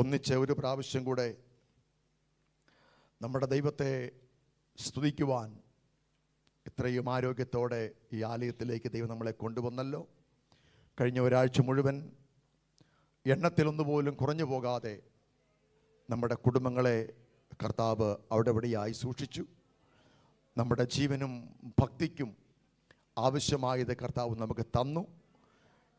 ഒന്നിച്ച് ഒരു പ്രാവശ്യം കൂടെ നമ്മുടെ ദൈവത്തെ സ്തുതിക്കുവാൻ ഇത്രയും ആരോഗ്യത്തോടെ ഈ ആലയത്തിലേക്ക് ദൈവം നമ്മളെ കൊണ്ടുവന്നല്ലോ. കഴിഞ്ഞ ഒരാഴ്ച മുഴുവൻ എണ്ണത്തിലൊന്നുപോലും കുറഞ്ഞു പോകാതെ നമ്മുടെ കുടുംബങ്ങളെ കർത്താവ് അവിടെ ഇവിടെയായി സൂക്ഷിച്ചു. നമ്മുടെ ജീവനും ഭക്തിക്കും ആവശ്യമായത് കർത്താവ് നമുക്ക് തന്നു.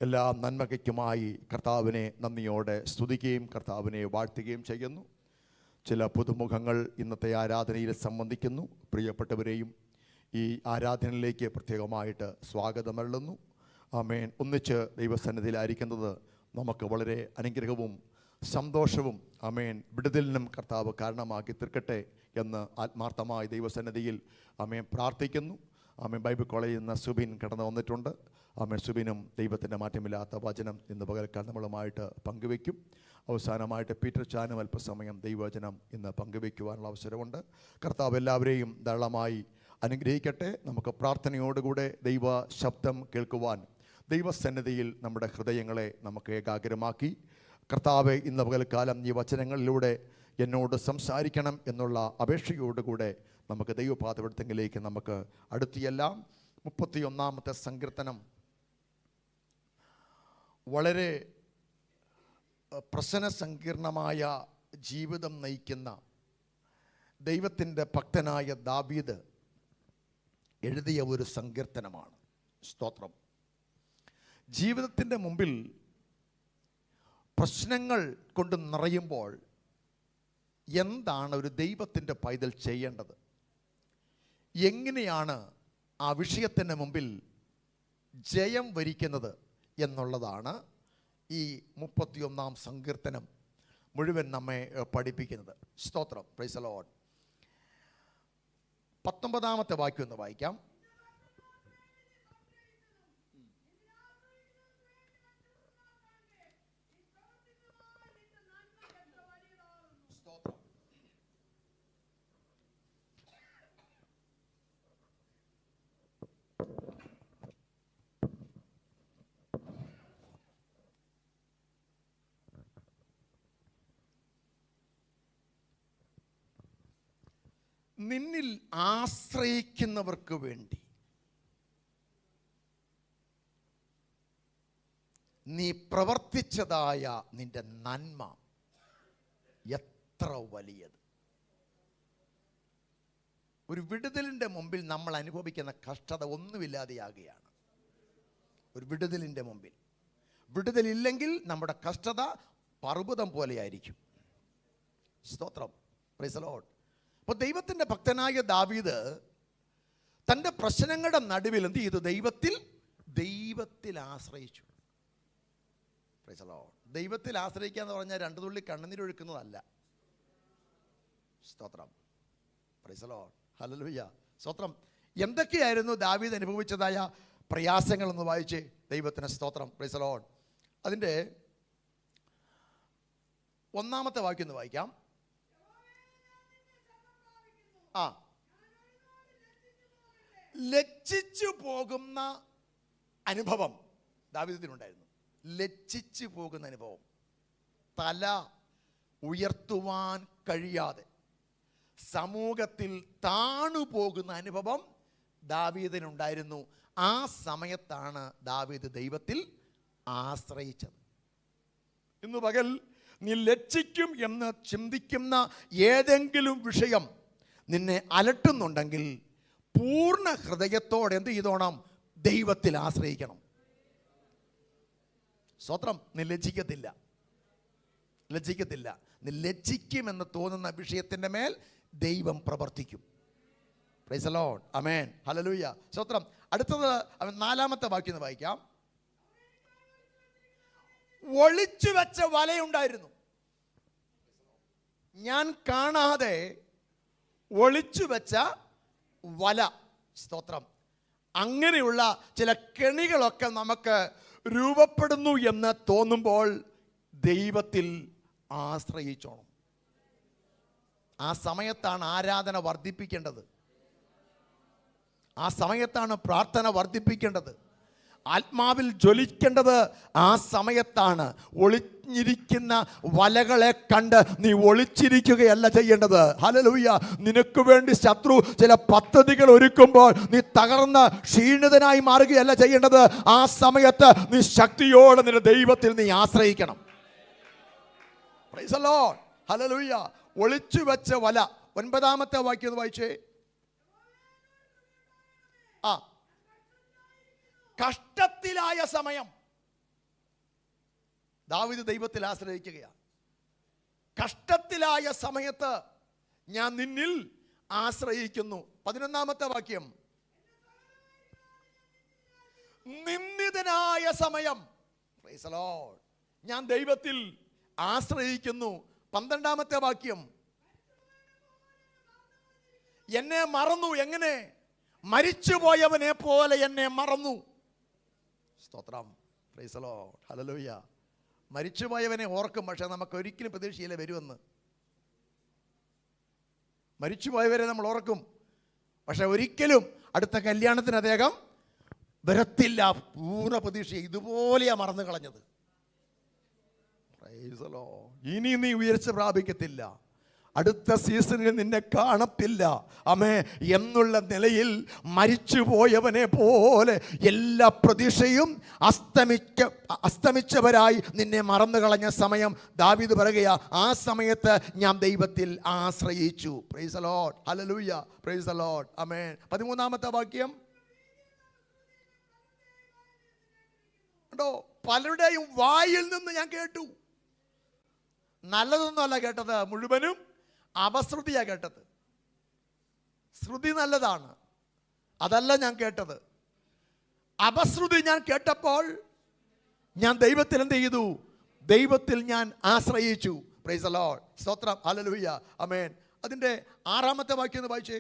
എല്ലാ നന്മയ്ക്കുമായി കർത്താവിനെ നന്ദിയോടെ സ്തുതിക്കുകയും കർത്താവിനെ വാഴ്ത്തുകയും ചെയ്യുന്നു. ചില പുതുമുഖങ്ങൾ ഇന്നത്തെ ആരാധനയിൽ സംബന്ധിക്കുന്നു. പ്രിയപ്പെട്ടവരെയും ഈ ആരാധനയിലേക്ക് പ്രത്യേകമായിട്ട് സ്വാഗതമരുളുന്നു. ആമേൻ. ഒന്നിച്ച് ദൈവസന്നിധിയിലായിരിക്കുന്നത് നമുക്ക് വളരെ അനുഗ്രഹവും സന്തോഷവും ആമേൻ വിടുതലിനും കർത്താവ് കാരണമാക്കി തീർക്കട്ടെ എന്ന് ആത്മാർത്ഥമായി ദൈവസന്നിധിയിൽ ആമേൻ പ്രാർത്ഥിക്കുന്നു. ആമേൻ. ബൈബിൾ കോളേജിൽ നിന്ന് സുബിൻ കടന്നു വന്നിട്ടുണ്ട്. ആമേൻ. സുബിനും ദൈവത്തിൻ്റെ മാറ്റമില്ലാത്ത വചനം ഇന്ന് പകൽക്കാലം നമ്മളുമായിട്ട് പങ്കുവയ്ക്കും. അവസാനമായിട്ട് പീറ്റർ ചാനും അല്പസമയം ദൈവവചനം ഇന്ന് പങ്കുവയ്ക്കുവാനുള്ള അവസരമുണ്ട്. കർത്താവ് എല്ലാവരെയും ധാരാളമായി അനുഗ്രഹിക്കട്ടെ. നമുക്ക് പ്രാർത്ഥനയോടുകൂടെ ദൈവ ശബ്ദം കേൾക്കുവാൻ ദൈവസന്നിധിയിൽ നമ്മുടെ ഹൃദയങ്ങളെ നമുക്ക് ഏകാഗ്രമാക്കി, കർത്താവെ ഇന്ന് പകൽക്കാലം ഈ വചനങ്ങളിലൂടെ എന്നോട് സംസാരിക്കണം എന്നുള്ള അപേക്ഷയോടുകൂടെ നമുക്ക് ദൈവപാദപീഠത്തിലേക്ക് നമുക്ക് അടുത്തിയെല്ലാം. 31-ാമത്തെ സങ്കീർത്തനം വളരെ പ്രശ്നസങ്കീർണമായ ജീവിതം നയിക്കുന്ന ദൈവത്തിൻ്റെ ഭക്തനായ ദാവീദ് എഴുതിയ ഒരു സങ്കീർത്തനമാണ്. സ്തോത്രം. ജീവിതത്തിൻ്റെ മുമ്പിൽ പ്രശ്നങ്ങൾ കൊണ്ട് നിറയുമ്പോൾ എന്താണ് ഒരു ദൈവത്തിൻ്റെ പൈതൽ ചെയ്യേണ്ടത്, എങ്ങനെയാണ് ആ വിഷയത്തിൻ്റെ മുമ്പിൽ ജയം വരിക്കുന്നത് എന്നുള്ളതാണ് ഈ 31-ാം സങ്കീർത്തനം മുഴുവൻ നമ്മെ പഠിപ്പിക്കുന്നത്. സ്തോത്രം. Praise the Lord. 19-ാമത്തെ വാക്യം ഒന്ന് വായിക്കാം. നിന്നിൽ ആശ്രയിക്കുന്നവർക്ക് വേണ്ടി നീ പ്രവർത്തിച്ചതായ നിന്റെ നന്മ എത്ര വലിയത്. ഒരു വിടുതലിൻ്റെ മുമ്പിൽ നമ്മൾ അനുഭവിക്കുന്ന കഷ്ടത ഒന്നുമില്ലാതെയാകുകയാണ്. ഒരു വിടുതലിൻ്റെ മുമ്പിൽ വിടുതലില്ലെങ്കിൽ നമ്മുടെ കഷ്ടത പർവ്വതം പോലെയായിരിക്കും. സ്തോത്രം. Praise the Lord. അപ്പോൾ ദൈവത്തിൻ്റെ ഭക്തനായ ദാവീദ് തൻ്റെ പ്രശ്നങ്ങളുടെ നടുവിൽ എന്ത് ചെയ്തു? ദൈവത്തിൽ ആശ്രയിച്ചു. Praise the Lord. ദൈവത്തിൽ ആശ്രയിക്കുക എന്ന് പറഞ്ഞാൽ 2 തുള്ളി കണ്ണുനീരൊഴുക്കുന്നതല്ല. സ്തോത്രം. Praise the Lord. ഹല്ലേലൂയ. സ്തോത്രം. എന്തൊക്കെയായിരുന്നു ദാവീദ് അനുഭവിച്ചതായ പ്രയാസങ്ങളെന്ന് വായിച്ചേ. ദൈവത്തിന് സ്തോത്രം. Praise the Lord. അതിൻ്റെ 1-ാമത്തെ വാക്യം ഒന്ന് വായിക്കാം. ലജ്ജിച്ചു പോകുന്ന അനുഭവം ദാവീദിനുണ്ടായിരുന്നു. ലജ്ജിച്ചു പോകുന്ന അനുഭവം, തല ഉയർത്തുവാൻ കഴിയാതെ സമൂഹത്തിൽ താണുപോകുന്ന അനുഭവം ദാവീദിനുണ്ടായിരുന്നു. ആ സമയത്താണ് ദാവീദ് ദൈവത്തിൽ ആശ്രയിച്ചത്. ഇന്ന് പകൽ നീ ലജ്ജിക്കും എന്ന് ചിന്തിക്കുന്ന ഏതെങ്കിലും വിഷയം നിന്നെ അലട്ടുന്നുണ്ടെങ്കിൽ പൂർണ്ണ ഹൃദയത്തോടെ എന്ത് ചെയ്തോണം? ദൈവത്തിൽ ആശ്രയിക്കണം. സ്തോത്രം. നീ ലജ്ജിക്കത്തില്ല. നീ ലജ്ജിക്കുമെന്ന് തോന്നുന്ന വിഷയത്തിൻ്റെ മേൽ ദൈവം പ്രവർത്തിക്കും. Price the Lord. Amen. Hallelujah. സ്തോത്രം. അടുത്തത് 4-ാമത്തെ വാക്യം ഒന്ന് വായിക്കാം. ഒളിച്ചു വെച്ച വലയുണ്ടായിരുന്നു, ഞാൻ കാണാതെ ഒളിച്ചു വെച്ച വല. സ്തോത്രം. അങ്ങനെയുള്ള ചില കെണികളൊക്കെ നമുക്ക് രൂപപ്പെടുന്നു എന്ന് തോന്നുമ്പോൾ ദൈവത്തിൽ ആശ്രയിച്ചോണം. ആ സമയത്താണ് ആരാധന വർദ്ധിപ്പിക്കേണ്ടത്. ആ സമയത്താണ് പ്രാർത്ഥന വർദ്ധിപ്പിക്കേണ്ടത്. ആത്മാവിൽ ജ്വലിക്കേണ്ടത് ആ സമയത്താണ്. ഒളിഞ്ഞിരിക്കുന്ന വലകളെ കണ്ട് നീ ഒളിച്ചിരിക്കുകയല്ല ചെയ്യേണ്ടത്. ഹല്ലേലൂയ. നിനക്ക് വേണ്ടി ശത്രു ചില പദ്ധതികൾ ഒരുക്കുമ്പോൾ നീ തകർന്ന് ക്ഷീണിതനായി മാറുകയല്ല ചെയ്യേണ്ടത്. ആ സമയത്ത് നീ ശക്തിയോടെ നിന്റെ ദൈവത്തിൽ നീ ആശ്രയിക്കണം. Praise the Lord. ഹല്ലേലൂയ. ഒളിച്ചു വെച്ച വല. 9-ാമത്തെ വാക്യം വായിച്ചേ. കഷ്ടത്തിലായ സമയം ദാവീദ് ദൈവത്തിൽ ആശ്രയിക്കുകയാണ്. കഷ്ടത്തിലായ സമയത്ത് ഞാൻ നിന്നിൽ ആശ്രയിക്കുന്നു. 11-ാമത്തെ വാക്യം. നിന്ദിതനായ സമയം, പ്രൈസ് ദി ലോർഡ്, ഞാൻ ദൈവത്തിൽ ആശ്രയിക്കുന്നു. 12-ാമത്തെ വാക്യം. എന്നെ മറന്നു. എങ്ങനെ? മരിച്ചുപോയവനെ പോലെ എന്നെ മറന്നു. സ്തോത്രം. Praise the Lord. ഹല്ലേലൂയ. മരിച്ചുപോയവനെ ഓർക്കും, പക്ഷെ നമുക്ക് ഒരിക്കലും പ്രതീക്ഷയില്ല വരുമെന്ന്. മരിച്ചുപോയവരെ നമ്മൾ ഓർക്കും, പക്ഷെ ഒരിക്കലും അടുത്ത കല്യാണത്തിന് അദ്ദേഹം വരത്തില്ല. പൂർണ്ണ പ്രതീക്ഷ. ഇതുപോലെയാ മറന്നു കളഞ്ഞത്. Price the Lord. ഇനി നീ ഉയർച്ച പ്രാപിക്കത്തില്ല, അടുത്ത സീസണിൽ നിന്നെ കാണത്തില്ല അമേ എന്നുള്ള നിലയിൽ മരിച്ചുപോയവനെ പോലെ എല്ലാ പ്രതീക്ഷയും അസ്തമിച്ചവരായി നിന്നെ മറന്നു കളഞ്ഞ സമയം ദാവീദ് പറയുകയാ, ആ സമയത്ത് ഞാൻ ദൈവത്തിൽ ആശ്രയിച്ചു. Praise the Lord. Hallelujah. Praise the Lord. Amen. 13-ാമത്തെ വാക്യം. പലരുടെയും വായിൽ നിന്ന് ഞാൻ കേട്ടു. നല്ലതൊന്നുമല്ല കേട്ടത്, മുഴുവനും അപശ്രുതിയാ കേട്ടത്. ശ്രുതി നല്ലതാണ്, അതല്ല ഞാൻ കേട്ടത്. അപശ്രുതി ഞാൻ കേട്ടപ്പോൾ ഞാൻ ദൈവത്തിൽ എന്ത് ചെയ്തു? ദൈവത്തിൽ ഞാൻ ആശ്രയിച്ചു. Praise the Lord. സ്തോത്രം. ഹല്ലേലൂയ. ആമേൻ. അതിന്റെ 6-ാമത്തെ വാക്യം ഒന്ന് വായിച്ചേ.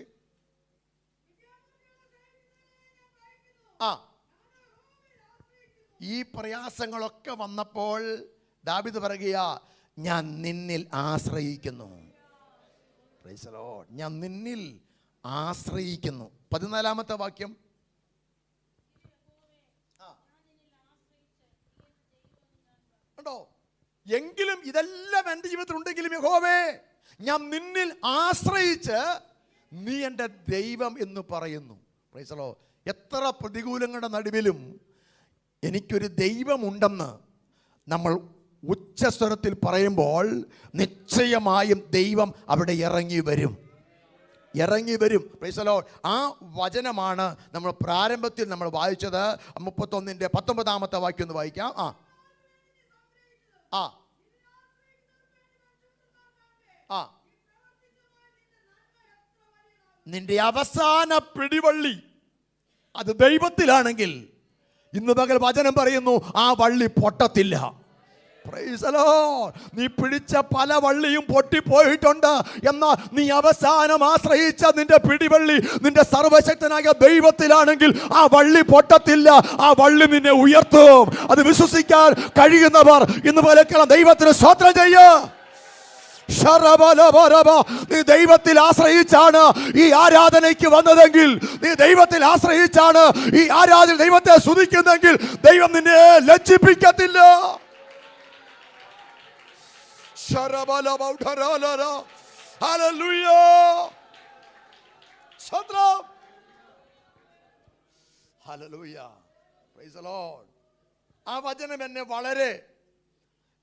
ഈ പ്രയാസങ്ങളൊക്കെ വന്നപ്പോൾ ദാവീദ് പറയുകയാ, ഞാൻ നിന്നിൽ ആശ്രയിക്കുന്നു. Price the Lord. ഞാൻ നിന്നിൽ ആശ്രയിക്കുന്നു. 14-ാമത്തെ വാക്യം. ഉണ്ടോ? എങ്കിലും ഇതെല്ലാം എൻ്റെ ജീവിതത്തിൽ ഉണ്ടെങ്കിലും യഹോവേ, ഞാൻ നിന്നിൽ ആശ്രയിച്ച് നീ എൻ്റെ ദൈവം എന്ന് പറയുന്നു. Price the Lord. എത്ര പ്രതികൂലങ്ങളുടെ നടുവിലും എനിക്കൊരു ദൈവമുണ്ടെന്ന് നമ്മൾ ഉച്ചസ്വരത്തിൽ പറയുമ്പോൾ നിശ്ചയമായും ദൈവം അവിടെ ഇറങ്ങി വരും. Price the Lord. ആ വചനമാണ് നമ്മൾ പ്രാരംഭത്തിൽ നമ്മൾ വായിച്ചത്. 31-ന്റെ 19-ാമത്തെ വാക്യം ഒന്ന് വായിക്കാം. നിന്റെ അവസാന പിടിവള്ളി അത് ദൈവത്തിലാണെങ്കിൽ ഇന്ന് പകൽ വചനം പറയുന്നു, ആ വള്ളി പൊട്ടത്തില്ല. Price the Lord. നീ പിടിച്ച പല വള്ളിയും പൊട്ടിപ്പോയിട്ടുണ്ട്. എന്നാൽ നീ അവസാനം ആശ്രയിച്ച നിന്റെ പിടിവള്ളി നിന്റെ സർവശക്തനായ ദൈവത്തിലാണെങ്കിൽ ആ വള്ളി പൊട്ടത്തില്ല. ആ വള്ളി നിന്നെ ഉയർത്തും. അത് വിശ്വസിക്കാൻ കഴിയുന്നവർ ഇന്ന് പോലെ ദൈവത്തിന് സ്തോത്രം ചെയ്യുക. നീ ദൈവത്തിൽ ആശ്രയിച്ചാണ് ഈ ആരാധനയ്ക്ക് വന്നതെങ്കിൽ, നീ ദൈവത്തിൽ ആശ്രയിച്ചാണ് ഈ ആരാധന ദൈവത്തെ സ്തുതിക്കുന്നെങ്കിൽ ദൈവം നിന്നെ ലജ്ജിപ്പിക്കത്തില്ല. ആ വചനം എന്നെ വളരെ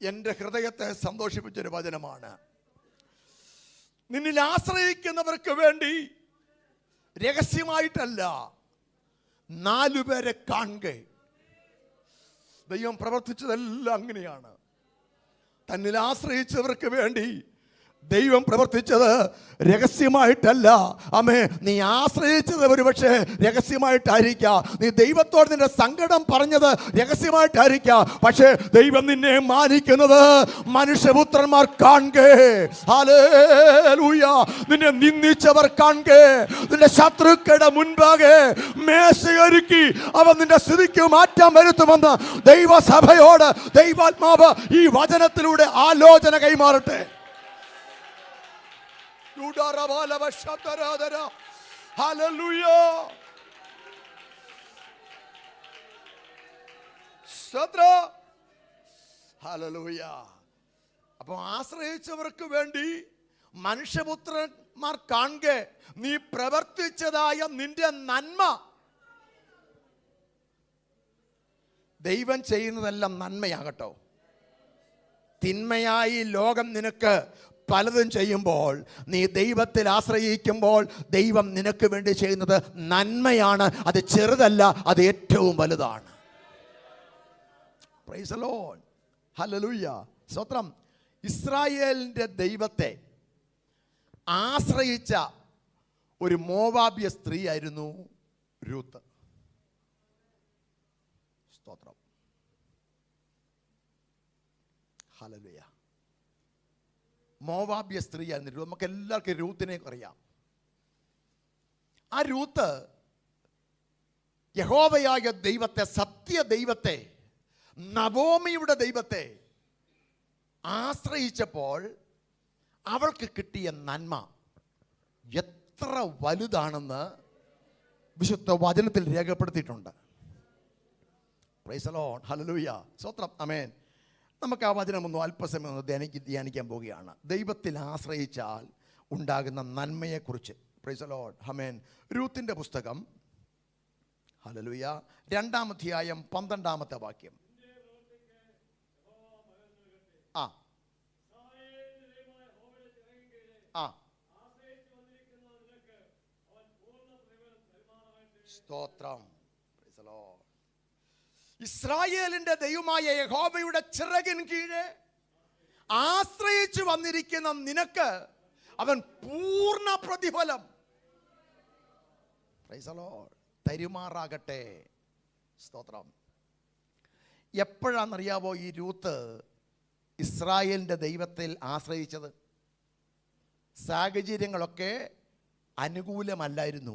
എൻ്റെ ഹൃദയത്തെ സന്തോഷിപ്പിച്ചൊരു വചനമാണ്. നിന്നിൽ ആശ്രയിക്കുന്നവർക്ക് വേണ്ടി രഹസ്യമായിട്ടല്ല, 4 പേരെ കാണുക. ദൈവം പ്രവർത്തിച്ചതെല്ലാം അങ്ങനെയാണ്. തന്നിൽ ആശ്രയിച്ചവർക്ക് വേണ്ടി ദൈവം പ്രവർത്തിച്ചത് രഹസ്യമായിട്ടല്ല. ആമേ, നീ ആശ്രയിച്ചത് ഒരുപക്ഷെ രഹസ്യമായിട്ടായിരിക്കാം. നീ ദൈവത്തോട് നിന്റെ സങ്കടം പറഞ്ഞത് രഹസ്യമായിട്ടായിരിക്കാം. പക്ഷേ ദൈവം നിന്നെ മാനിക്കുന്നത് മനുഷ്യപുത്രന്മാർ കാണുകേ. ഹല്ലേലൂയ. നിന്നെ നിന്ദിച്ചവർ കാണുകേ. നിന്റെ ശത്രുക്കളുടെ മുൻപാകെ മേശയൊരുക്കി അവൻ നിന്റെ സ്ഥിതിക്ക് മാറ്റം വരുത്തുമെന്ന് ദൈവസഭയോട് ദൈവാത്മാവ് ഈ വചനത്തിലൂടെ ആലോചന കൈമാറട്ടെ. സ്തോത്രം. ഹല്ലേലൂയ. അപ്പോൾ ആശ്രയിച്ചവർക്ക് വേണ്ടി മനുഷ്യപുത്രന്മാർ കാണുക നീ പ്രവർത്തിച്ചതായ നിന്റെ നന്മ. ദൈവം ചെയ്യുന്നതെല്ലാം നന്മയാകട്ടോ. തിന്മയായി ലോകം നിനക്ക് പലതും ചെയ്യുമ്പോൾ നീ ദൈവത്തിൽ ആശ്രയിക്കുമ്പോൾ ദൈവം നിനക്ക് വേണ്ടി ചെയ്യുന്നത് നന്മയാണ്. അത് ചെറുതല്ല, അത് ഏറ്റവും വലുതാണ്. Price the Lord. ഹല്ലേലൂയ. സ്തോത്രം. ഇസ്രായേലിൻ്റെ ദൈവത്തെ ആശ്രയിച്ച ഒരു മോവാബ്യ സ്ത്രീ ആയിരുന്നു രൂത്ത്. സ്തോത്രം. ഹല്ലേലൂയ. മോവാബ്യ സ്ത്രീ ആയിരുന്നു. നമുക്ക് എല്ലാവർക്കും രൂത്തിനെ അറിയാം. ആ രൂത്ത് യഹോവയായ ദൈവത്തെ, സത്യ ദൈവത്തെ, നവോമിയുടെ ദൈവത്തെ ആശ്രയിച്ചപ്പോൾ അവൾക്ക് കിട്ടിയ നന്മ എത്ര വലുതാണെന്ന് വിശുദ്ധ വചനത്തിൽ രേഖപ്പെടുത്തിയിട്ടുണ്ട്. Price the Lord. ഹല്ലേലൂയ. സ്തോത്രം. ആമേൻ. നമുക്ക് ആ വചനം അല്പസമയം ധ്യാനിക്കാൻ പോവുകയാണ്. ദൈവത്തിൽ ആശ്രയിച്ചാൽ ഉണ്ടാകുന്ന നന്മയെക്കുറിച്ച്. Praise the Lord. ആമേൻ. രൂത്തിന്റെ പുസ്തകം, ഹല്ലേലൂയ, 2-ാം അധ്യായം 12-ാമത്തെ വാക്യം. സ്തോത്രം. Praise the Lord. ഇസ്രായേലിന്റെ ദൈവമായ യഹോവയുടെ ചിറകിൻ കീഴെ ആശ്രയിച്ചു വന്നിരിക്കുന്ന നിനക്ക് അവൻ പൂർണ്ണ പ്രതിഫലം, പ്രൈസ് ദി ലോർഡ്, തരുമാറാകട്ടെ. സ്തോത്രം. എപ്പോഴാണെന്നറിയാവോ ഈ രൂത്ത് ഇസ്രായേലിന്റെ ദൈവത്തിൽ ആശ്രയിച്ചത്? സാഹചര്യങ്ങളൊക്കെ അനുകൂലമല്ലായിരുന്നു.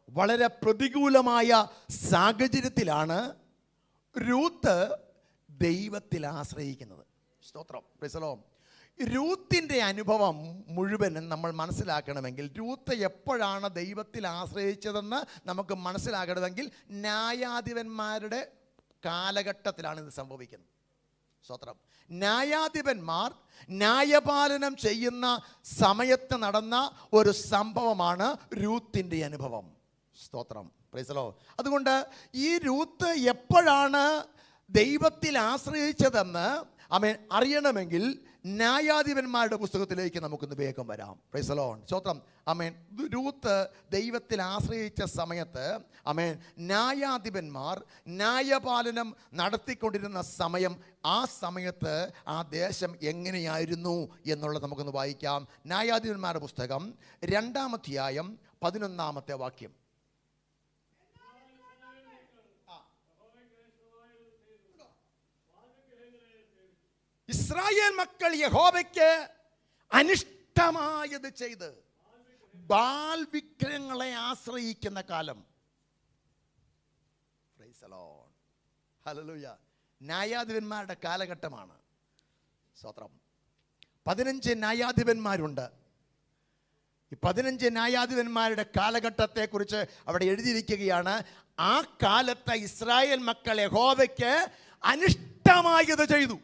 വളരെ പ്രതികൂലമായ സാഹചര്യത്തിലാണ് രൂത്ത് ദൈവത്തിൽ ആശ്രയിക്കുന്നത്. സ്തോത്രം. Praise the Lord. രൂത്തിൻ്റെ അനുഭവം മുഴുവനും നമ്മൾ മനസ്സിലാക്കണമെങ്കിൽ, രൂത്ത് എപ്പോഴാണ് ദൈവത്തിൽ ആശ്രയിച്ചതെന്ന് നമുക്ക് മനസ്സിലാക്കണമെങ്കിൽ ന്യായാധിപന്മാരുടെ കാലഘട്ടത്തിലാണ് ഇത് സംഭവിക്കുന്നത്. സ്തോത്രം. ന്യായാധിപന്മാർ ന്യായപാലനം ചെയ്യുന്ന സമയത്ത് നടന്ന ഒരു സംഭവമാണ് രൂത്തിൻ്റെ അനുഭവം. സ്തോത്രം. Praise the lord. അതുകൊണ്ട് ഈ രൂത്ത് എപ്പോഴാണ് ദൈവത്തിൽ ആശ്രയിച്ചതെന്ന് അറിയണമെങ്കിൽ ന്യായാധിപന്മാരുടെ പുസ്തകത്തിലേക്ക് നമുക്കൊന്ന് വേഗം വരാം. Price the Lord. സ്തോത്രം. ആമേൻ. രൂത്ത് ദൈവത്തിൽ ആശ്രയിച്ച സമയത്ത് ന്യായാധിപന്മാർ ന്യായപാലനം നടത്തിക്കൊണ്ടിരുന്ന സമയം, ആ സമയത്ത് ആ ദേശം എങ്ങനെയായിരുന്നു എന്നുള്ളത് നമുക്കൊന്ന് വായിക്കാം. ന്യായാധിപന്മാരുടെ പുസ്തകം 2-ാം അധ്യായം 11-ാമത്തെ വാക്യം. ഇസ്രായേൽ മക്കൾ യഹോവയ്ക്ക് അനിഷ്ടമായത് ചെയ്ത് ബാൽ വിഗ്രഹങ്ങളെ ആശ്രയിക്കുന്ന കാലം. Price the Lord. ഹല്ലേലൂയ. ന്യായാധിപന്മാരുടെ കാലഘട്ടമാണ്. സ്തോത്രം. 15 ന്യായാധിപന്മാരുണ്ട്. ഈ 15 ന്യായാധിപന്മാരുടെ കാലഘട്ടത്തെക്കുറിച്ച് അവിടെ എഴുതിയിരിക്കുകയാണ്. ആ കാലത്തെ ഇസ്രായേൽ മക്കൾ യഹോവയ്ക്ക് അനിഷ്ടമായത് ചെയ്തു.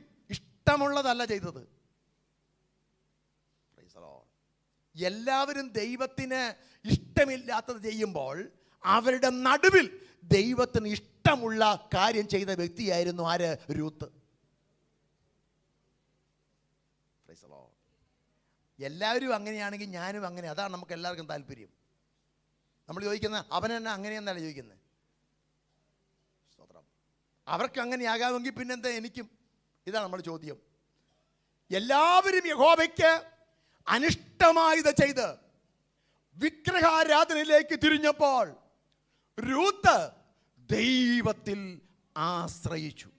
ഇഷ്ടമുള്ളതല്ല ചെയ്തത്. എല്ലാവരും ദൈവത്തിന് ഇഷ്ടമില്ലാത്തത് ചെയ്യുമ്പോൾ അവരുടെ നടുവിൽ ദൈവത്തിന് ഇഷ്ടമുള്ള കാര്യം ചെയ്ത വ്യക്തിയായിരുന്നു ആര്? രൂത്ത്. എല്ലാവരും അങ്ങനെയാണെങ്കിൽ ഞാനും അങ്ങനെ. അതാണ് നമുക്ക് എല്ലാവർക്കും താല്പര്യം. നമ്മൾ ചോദിക്കുന്നത് അവൻ തന്നെ അങ്ങനെയെന്നല്ല ചോദിക്കുന്നത്. സ്തോത്രം. അവർക്ക് അങ്ങനെയാകാമെങ്കിൽ പിന്നെന്താ എനിക്കും? ഇതാണ് നമ്മുടെ ചോദ്യം. എല്ലാവരും യഹോവയ്ക്ക് അനിഷ്ടമായത് ചെയ്ത് വിഗ്രഹാരാധനയിലേക്ക് തിരിഞ്ഞപ്പോൾ രൂത്ത് ദൈവത്തിൽ ആശ്രയിച്ചു.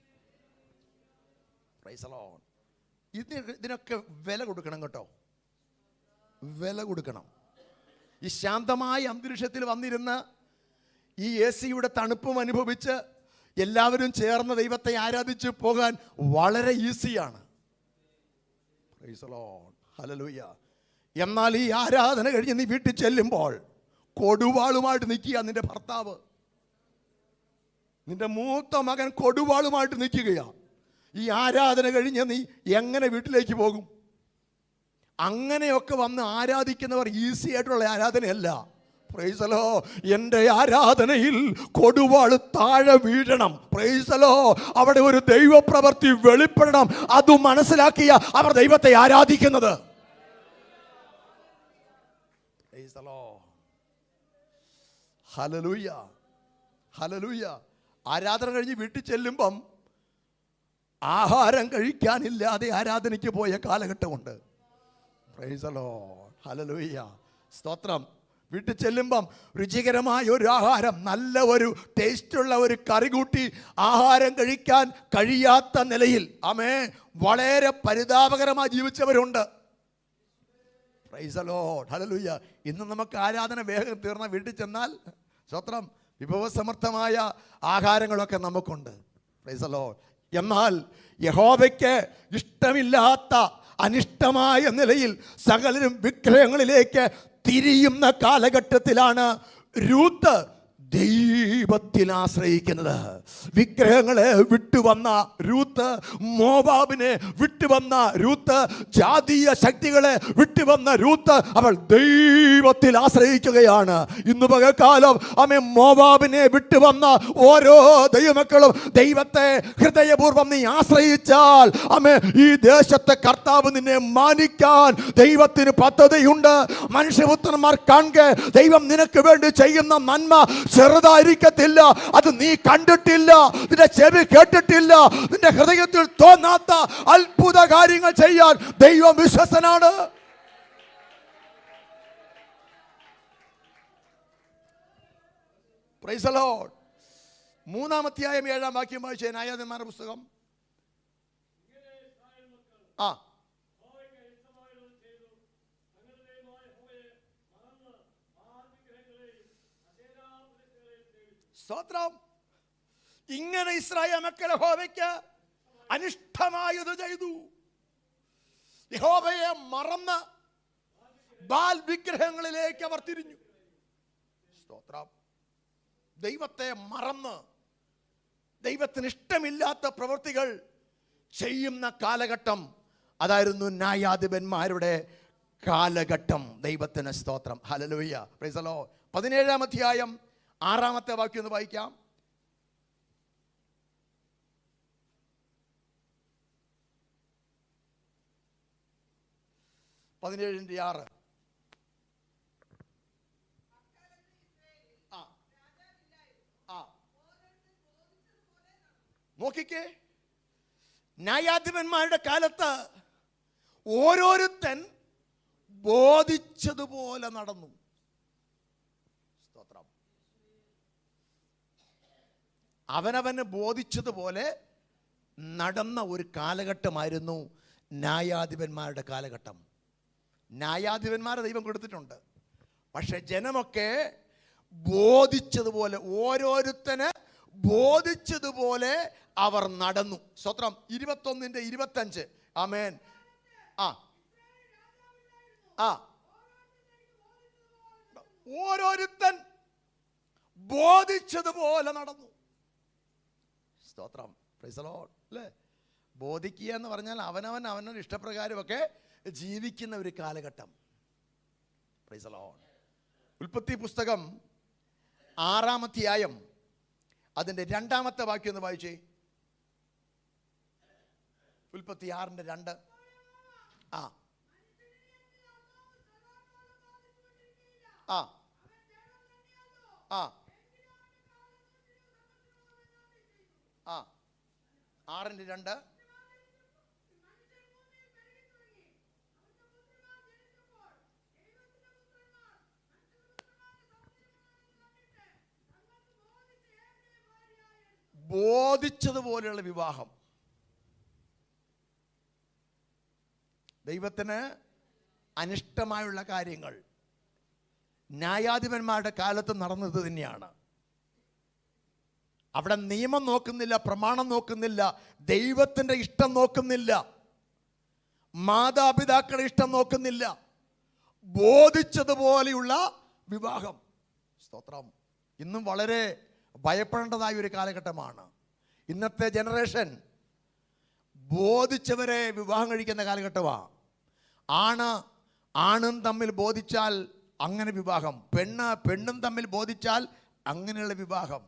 Praise the Lord. ഇതിനൊക്കെ വില കൊടുക്കണം കേട്ടോ. വില കൊടുക്കണം. ഈ ശാന്തമായ അന്തരീക്ഷത്തിൽ വന്നിരുന്ന് ഈ AC-യുടെ തണുപ്പും അനുഭവിച്ച് എല്ലാവരും ചേർന്ന് ദൈവത്തെ ആരാധിച്ച് പോകാൻ വളരെ ഈസിയാണ്. Price the Lord. ഹല്ലേലൂയ. എന്നാൽ ഈ ആരാധന കഴിഞ്ഞ് നീ വീട്ടിൽ ചെല്ലുമ്പോൾ കൊടുവാളുമായിട്ട് നിൽക്കുക നിന്റെ ഭർത്താവ്. നിന്റെ മൂത്ത മകൻ കൊടുവാളുമായിട്ട് നിൽക്കുകയാ. ഈ ആരാധന കഴിഞ്ഞ് നീ എങ്ങനെ വീട്ടിലേക്ക് പോകും? അങ്ങനെയൊക്കെ വന്ന് ആരാധിക്കുന്നവർ ഈസി ആയിട്ടുള്ള ആരാധനയല്ല. Price the Lord. എൻ്റെ ആരാധനയിൽ കൊടുവാള് താഴെ വീഴണം. Price the Lord. അവിടെ ഒരു ദൈവപ്രവൃത്തി വെളിപ്പെടണം. അത് മനസ്സിലാക്കിയ അവർ ദൈവത്തെ ആരാധിക്കുന്നത്. Praise the Lord. Hallelujah, hallelujah. ആരാധന കഴിഞ്ഞ് വീട്ടിൽ ചെല്ലുമ്പം ആഹാരം കഴിക്കാനില്ലാതെ ആരാധനയ്ക്ക് പോയ കാലഘട്ടമുണ്ട്. Praise the Lord. ഹല്ലേലൂയ, സ്തോത്രം. വീട്ടിൽ ചെല്ലുമ്പം രുചികരമായ ഒരു ആഹാരം, നല്ല ഒരു ടേസ്റ്റുള്ള ഒരു കറി കൂട്ടി ആഹാരം കഴിക്കാൻ കഴിയാത്ത നിലയിൽ വളരെ പരിതാപകരമായി ജീവിച്ചവരുണ്ട്. Praise the Lord. ഹല്ലേലൂയ. ഇന്ന് നമുക്ക് ആരാധന വേഗം തീർന്ന വീട്ടിൽ ചെന്നാൽ സ്തോത്രം വിഭവസമർത്ഥമായ ആഹാരങ്ങളൊക്കെ നമുക്കുണ്ട്. Price the Lord. എന്നാൽ യഹോവയ്ക്ക് ഇഷ്ടമില്ലാത്ത അനിഷ്ടമായ നിലയിൽ സകലരും വിഗ്രഹങ്ങളിലേക്ക് തിരിയുന്ന കാലഘട്ടത്തിലാണ് രൂത്ത് ദൈവത്തിൽ ആശ്രയിക്കുന്നത്. വിഗ്രഹങ്ങളെ വിട്ടുവന്ന രൂത്ത്, മോവാബിനെ വിട്ടുവന്ന രൂത്ത്, ജാതീയ ശക്തികളെ വിട്ടുവന്ന രൂത്ത്, അവൾ ദൈവത്തിൽ ആശ്രയിക്കുകയാണ്. ഇന്ന് പകൽക്കാലം മോവാബിനെ വിട്ടുവന്ന ഓരോ ദൈവമക്കളും ദൈവത്തെ ഹൃദയപൂർവ്വം നീ ആശ്രയിച്ചാൽ ഈ ദേശത്തെ കർത്താവ് നിന്നെ മാനിക്കാൻ ദൈവത്തിന് പദ്ധതിയുണ്ട്. മനുഷ്യപുത്രന്മാർ കാണെ ദൈവം നിനക്ക് വേണ്ടി ചെയ്യുന്ന നന്മ ചെറുതായിരിക്കത്തില്ല. അത് നീ കണ്ടിട്ടില്ല, നിന്റെ ചെവി കേട്ടിട്ടില്ല, നിന്റെ ഹൃദയത്തിൽ തോന്നാത്ത അത്ഭുത കാര്യങ്ങൾ ചെയ്യാൻ ദൈവം വിശ്വസ്തനാണ്. Price the Lord. 3-ാം അധ്യായം 7-ാം വാക്യം വായിച്ചേ. ന്യായാധിപന്മാരുടെ പുസ്തകം. സ്തോത്രം. ഇങ്ങനെ ഇസ്രായേൽ മക്കൾ യഹോവയ്ക്ക് അനിഷ്ടമായത് ചെയ്തു. യഹോവയെ മറന്ന് ബാൽ വിഗ്രഹങ്ങളിലേക്ക് അവർ തിരിഞ്ഞു. സ്തോത്രം. ദൈവത്തെ മറന്ന് ദൈവത്തിന് ഇഷ്ടമില്ലാത്ത പ്രവൃത്തികൾ ചെയ്യുന്ന കാലഘട്ടം അതായിരുന്നു ന്യായാധിപന്മാരുടെ കാലഘട്ടം. ദൈവത്തിന് സ്തോത്രം. ഹല്ലേലൂയ. Praise the Lord. 17-ാം അധ്യായം 6-ാമത്തെ വാക്യം ഒന്ന് വായിക്കാം. 17:6. നോക്കിക്കേ, ന്യായാധിപന്മാരുടെ കാലത്ത് ഓരോരുത്തൻ ബോധിച്ചതുപോലെ നടന്നു. സ്തോത്രം. അവനവന് ബോധിച്ചതുപോലെ നടന്ന ഒരു കാലഘട്ടമായിരുന്നു ന്യായാധിപന്മാരുടെ കാലഘട്ടം. ന്യായാധിപന്മാരെ ദൈവം കൊടുത്തിട്ടുണ്ട്. പക്ഷെ ജനമൊക്കെ ബോധിച്ചതുപോലെ, ഓരോരുത്തന് ബോധിച്ചതുപോലെ അവർ നടന്നു. സ്തോത്രം. 21:25. ആമേൻ. ഓരോരുത്തൻ ബോധിച്ചതുപോലെ നടന്നു. സ്തോത്രം. Praise the Lord. അല്ലേ? ബോധിക്കുക എന്ന് പറഞ്ഞാൽ അവനവൻ്റെ ഇഷ്ടപ്രകാരമൊക്കെ ജീവിക്കുന്ന ഒരു കാലഘട്ടം. Price the Lord. ഉൽപ്പത്തി പുസ്തകം 6-ാം അധ്യായം അതിൻ്റെ 2-ാമത്തെ വാക്യം ഒന്ന് വായിച്ചേ. ഉൽപ്പത്തി 6:2. ആറിൻ്റെ 2. ബോധിച്ചതുപോലെയുള്ള വിവാഹം. ദൈവത്തിന് അനിഷ്ടമായുള്ള കാര്യങ്ങൾ ന്യായാധിപന്മാരുടെ കാലത്ത് നടന്നത് തന്നെയാണ്. അവിടെ നിയമം നോക്കുന്നില്ല, പ്രമാണം നോക്കുന്നില്ല, ദൈവത്തിൻ്റെ ഇഷ്ടം നോക്കുന്നില്ല, മാതാപിതാക്കളുടെ ഇഷ്ടം നോക്കുന്നില്ല. ബോധിച്ചതുപോലെയുള്ള വിവാഹം. സ്തോത്രം. ഇന്നും വളരെ ഭയപ്പെടേണ്ടതായ ഒരു കാലഘട്ടമാണ്. ഇന്നത്തെ ജനറേഷൻ ബോധിച്ചവരെ വിവാഹം കഴിക്കുന്ന കാലഘട്ടമാണ്. ആണും തമ്മിൽ ബോധിച്ചാൽ അങ്ങനെ വിവാഹം, പെണ്ണും തമ്മിൽ ബോധിച്ചാൽ അങ്ങനെയുള്ള വിവാഹം.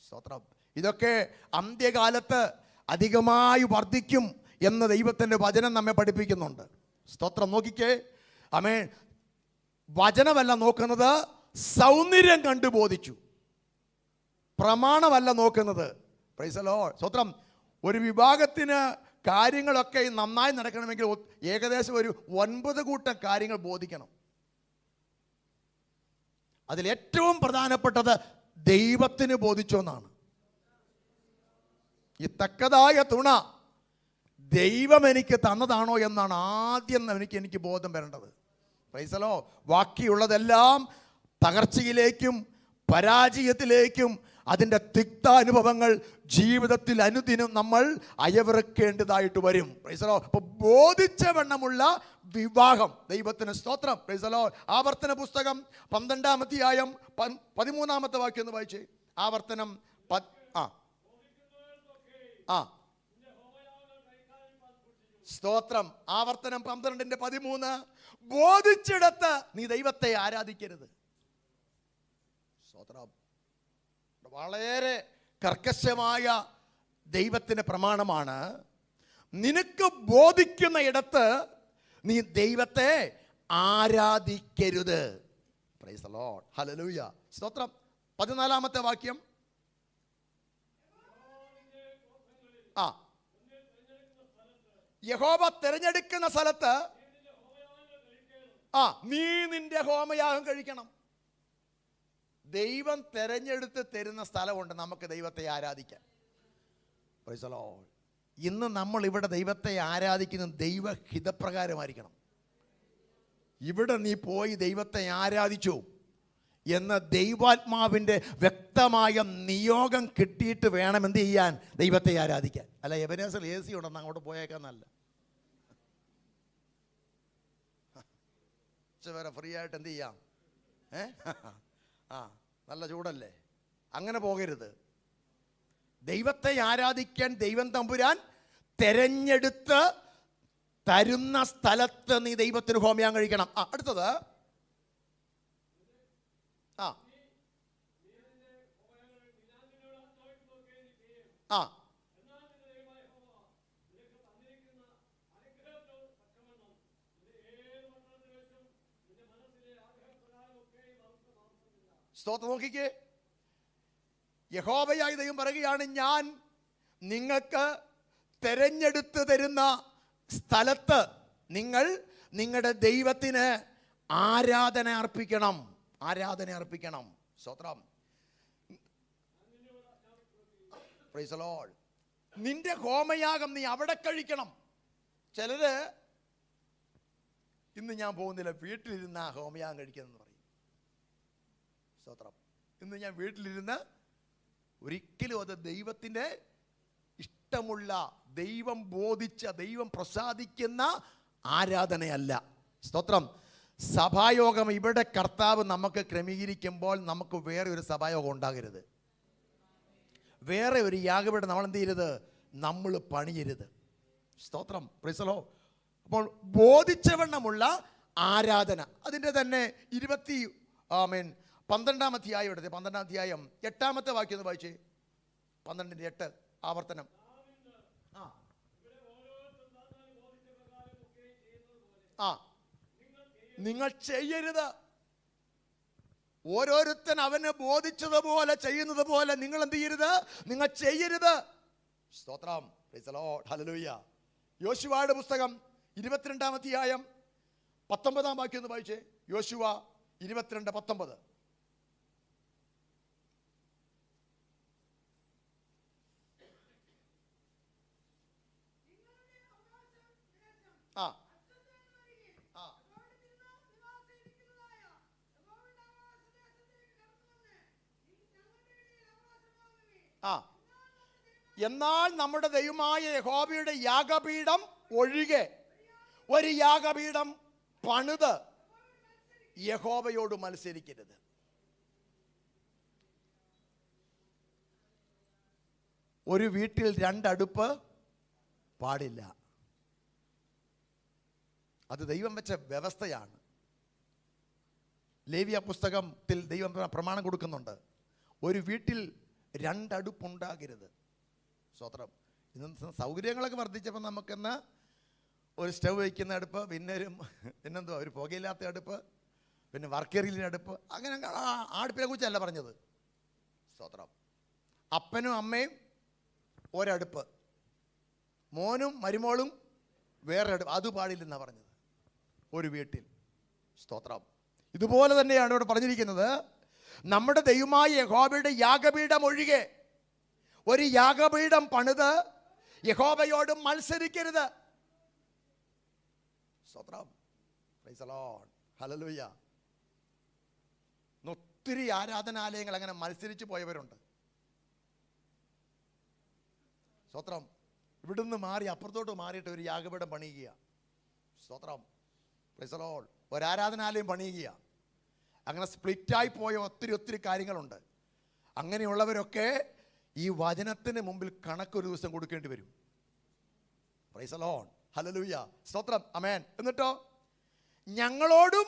സ്തോത്രം. ഇതൊക്കെ അന്ത്യകാലത്ത് അധികമായി വർദ്ധിക്കും എന്ന് ദൈവത്തിൻ്റെ വചനം നമ്മെ പഠിപ്പിക്കുന്നുണ്ട്. സ്തോത്രം. നോക്കിക്കേ, ആമേൻ. വചനമല്ല നോക്കുന്നത്, സൗന്ദര്യം കണ്ടു ബോധിച്ചു. പ്രമാണമല്ല നോക്കുന്നത്. Price the Lord. സ്തോത്രം. ഒരു വിഭാഗത്തിന് കാര്യങ്ങളൊക്കെ നന്നായി നടക്കണമെങ്കിൽ ഏകദേശം ഒരു 9 കൂട്ടം കാര്യങ്ങൾ ബോധിക്കണം. അതിലേറ്റവും പ്രധാനപ്പെട്ടത് ദൈവത്തിന് ബോധിച്ചു എന്നാണ്. ഈ തക്കതായ തുണ ദൈവം എനിക്ക് തന്നതാണോ എന്നാണ് ആദ്യം എനിക്ക് ബോധം വരേണ്ടത്. Price the Lord. ബാക്കിയുള്ളതെല്ലാം തകർച്ചയിലേക്കും പരാജയത്തിലേക്കും അതിൻ്റെ തിക്താനുഭവങ്ങൾ ജീവിതത്തിൽ അനുദിനം നമ്മൾ അയവിറക്കേണ്ടതായിട്ട് വരും. Price the Lord. അപ്പോൾ ബോധിച്ച വണ്ണമുള്ള വിവാഹം. ദൈവത്തിന് സ്തോത്രം. Praise the Lord. ആവർത്തന പുസ്തകം 12-ാം അധ്യായം 13-ാമത്തെ വാക്യം ഒന്ന് വായിച്ചേ. ആവർത്തനം സ്തോത്രം. ആവർത്തനം 12:13. ബോധിച്ചിടത്ത് നീ ദൈവത്തെ ആരാധിക്കരുത്. സ്തോത്രം. വളരെ കർക്കശമായ ദൈവത്തിൻ്റെ പ്രമാണമാണ്. നിനക്ക് ബോധിക്കുന്ന ഇടത്ത് നീ ദൈവത്തെ ആരാധിക്കരുത്. Praise the Lord. ഹല്ലേലൂയ. സ്തോത്രം. 14-ാമത്തെ വാക്യം. യഹോവ തിരഞ്ഞെടുക്കുന്ന സ്ഥലത്ത് നീ നിന്റെ ഹോമയാഗം കഴിക്കണം. ദൈവം തെരഞ്ഞെടുത്ത് തരുന്ന സ്ഥലമുണ്ട് നമുക്ക് ദൈവത്തെ ആരാധിക്കാൻ. Price the lord. ഇന്ന് നമ്മൾ ഇവിടെ ദൈവത്തെ ആരാധിക്കുന്ന ദൈവഹിതപ്രകാരമായിരിക്കണം. ഇവിടെ നീ പോയി ദൈവത്തെ ആരാധിച്ചു എന്ന് ദൈവാത്മാവിൻ്റെ വ്യക്തമായ നിയോഗം കിട്ടിയിട്ട് വേണം എന്ത് ചെയ്യാൻ? ദൈവത്തെ ആരാധിക്കാൻ. അല്ല, എബനേസർ AC ഉണ്ടെന്ന് അങ്ങോട്ട് പോയേക്കാന്നല്ല. വരെ ഫ്രീ ആയിട്ട് എന്ത് ചെയ്യാം? നല്ല ചൂടല്ലേ? അങ്ങനെ പോകരുത്. ദൈവത്തെ ആരാധിക്കാൻ ദൈവം തമ്പുരാൻ തെരഞ്ഞെടുത്ത് തരുന്ന സ്ഥലത്ത് നീ ദൈവത്തിന് ഹോമയാഗം കഴിക്കണം. അടുത്തത് സ്തോത്രം. നോക്കിക്കേ, യഹോവയായ ദൈവം പറയുകയാണ്, ഞാൻ നിങ്ങൾക്ക് തെരഞ്ഞെടുത്ത് തരുന്ന സ്ഥലത്ത് നിങ്ങൾ നിങ്ങളുടെ ദൈവത്തിന് ആരാധന അർപ്പിക്കണം. ആരാധന അർപ്പിക്കണം. സ്തോത്രം. Praise the Lord. നിന്റെ ഹോമയാഗം നീ അവിടെ കഴിക്കണം. ചിലര് ഇന്ന് ഞാൻ പോകുന്നില്ല, വീട്ടിലിരുന്ന ഹോമയാഗം കഴിക്കുന്നെന്ന് പറയും. സ്തോത്രം. ഇന്ന് ഞാൻ വീട്ടിലിരുന്ന് ഒരിക്കലും അത് ദൈവത്തിൻ്റെ ഇഷ്ടമുള്ള, ദൈവം ബോധിച്ച, ദൈവം പ്രസാദിക്കുന്ന ആരാധനയല്ല. സ്തോത്രം. സഭായോഗം ഇവിടെ കർത്താവ് നമുക്ക് ക്രമീകരിക്കുമ്പോൾ നമുക്ക് വേറെ ഒരു സഭായോഗം ഉണ്ടാകരുത്. വേറെ ഒരു യാഗപീഠം നമ്മൾ എന്ത് ചെയ്യരുത്? നമ്മൾ പണിയരുത്. സ്തോത്രം. Praise the Lord. അപ്പോൾ ബോധിച്ചവണ്ണമുള്ള ആരാധന. അതിൻ്റെ തന്നെ 12-ാം അധ്യായം എടുത്ത് 12-ാം അധ്യായം 8-ാമത്തെ വാക്യം ഒന്ന് വായിച്ചേ. 12:8 ആവർത്തനം. നിങ്ങൾ ചെയ്യരുത്. ഓരോരുത്തൻ അവന് ബോധിച്ചതുപോലെ ചെയ്യുന്നത് പോലെ നിങ്ങൾ എന്ത് ചെയ്യരുത്? നിങ്ങൾ ചെയ്യരുത്. സ്തോത്രം. Praise the Lord. ഹല്ലേലൂയ. യോശുവയുടെ പുസ്തകം 22-ാം അധ്യായം 19-ാം വാക്യം ഒന്ന് വായിച്ചേ. യോശുവ 22:19. എന്നാൽ നമ്മുടെ ദൈവമായ യഹോവയുടെ യാഗപീഠം ഒഴികെ ഒരു യാഗപീഠം പണിത് യഹോവയോട് മത്സരിക്കരുത്. ഒരു വീട്ടിൽ 2 അടുപ്പ് പാടില്ല. അത് ദൈവം വെച്ച വ്യവസ്ഥയാണ്. ലേവ്യ പുസ്തകത്തിൽ ദൈവം പ്രമാണം കൊടുക്കുന്നുണ്ട്, ഒരു വീട്ടിൽ 2 അടുപ്പുണ്ടാകരുത്. സ്തോത്രം. ഇന്ന് സൗകര്യങ്ങളൊക്കെ വർദ്ധിച്ചപ്പോൾ നമുക്കെന്ന് ഒരു സ്റ്റവ് വയ്ക്കുന്ന അടുപ്പ്, പിന്നെന്തുവാ ഒരു പുകയില്ലാത്ത അടുപ്പ്, പിന്നെ വർക്കേറിയിലെ അടുപ്പ്, അങ്ങനെ അടുപ്പിനെ കുറിച്ചല്ല പറഞ്ഞത്. സ്തോത്രം. അപ്പനും അമ്മയും ഒരടുപ്പ്, മോനും മരുമോളും വേറെ അടുപ്പ്, അത് പാടില്ലെന്നാണ് പറഞ്ഞത് ഒരു വീട്ടിൽ. സ്തോത്രം. ഇതുപോലെ തന്നെയാണ് ഇവിടെ പറഞ്ഞിരിക്കുന്നത്, നമ്മുടെ ദൈവമായ യഹോവയുടെ യാഗപീഠം ഒഴികെ ഒരു യാഗപീഠം പണിത് യഹോവയോട് മത്സരിക്കരുത്. സ്തോത്രം. Praise the Lord. ഹല്ലേലൂയ. ഒത്തിരി ആരാധനാലയങ്ങൾ അങ്ങനെ മത്സരിച്ച് പോയവരുണ്ട്. സ്തോത്രം. ഇവിടുന്ന് മാറി അപ്പുറത്തോട്ട് മാറിയിട്ട് ഒരു യാഗപീഠം പണിയുക. സ്തോത്രം. Praise the Lord. ഒരാരാധനാലയം പണിയുക. അങ്ങനെ സ്പ്ലിറ്റായി പോയ ഒത്തിരി കാര്യങ്ങളുണ്ട്. അങ്ങനെയുള്ളവരൊക്കെ ഈ വചനത്തിന് മുമ്പിൽ കണക്കൊരു ദിവസം കൊടുക്കേണ്ടി വരും. Price the Lord. ഹല്ലേലൂയ. സ്തോത്രം. ആമേൻ. എന്നിട്ടോ ഞങ്ങളോടും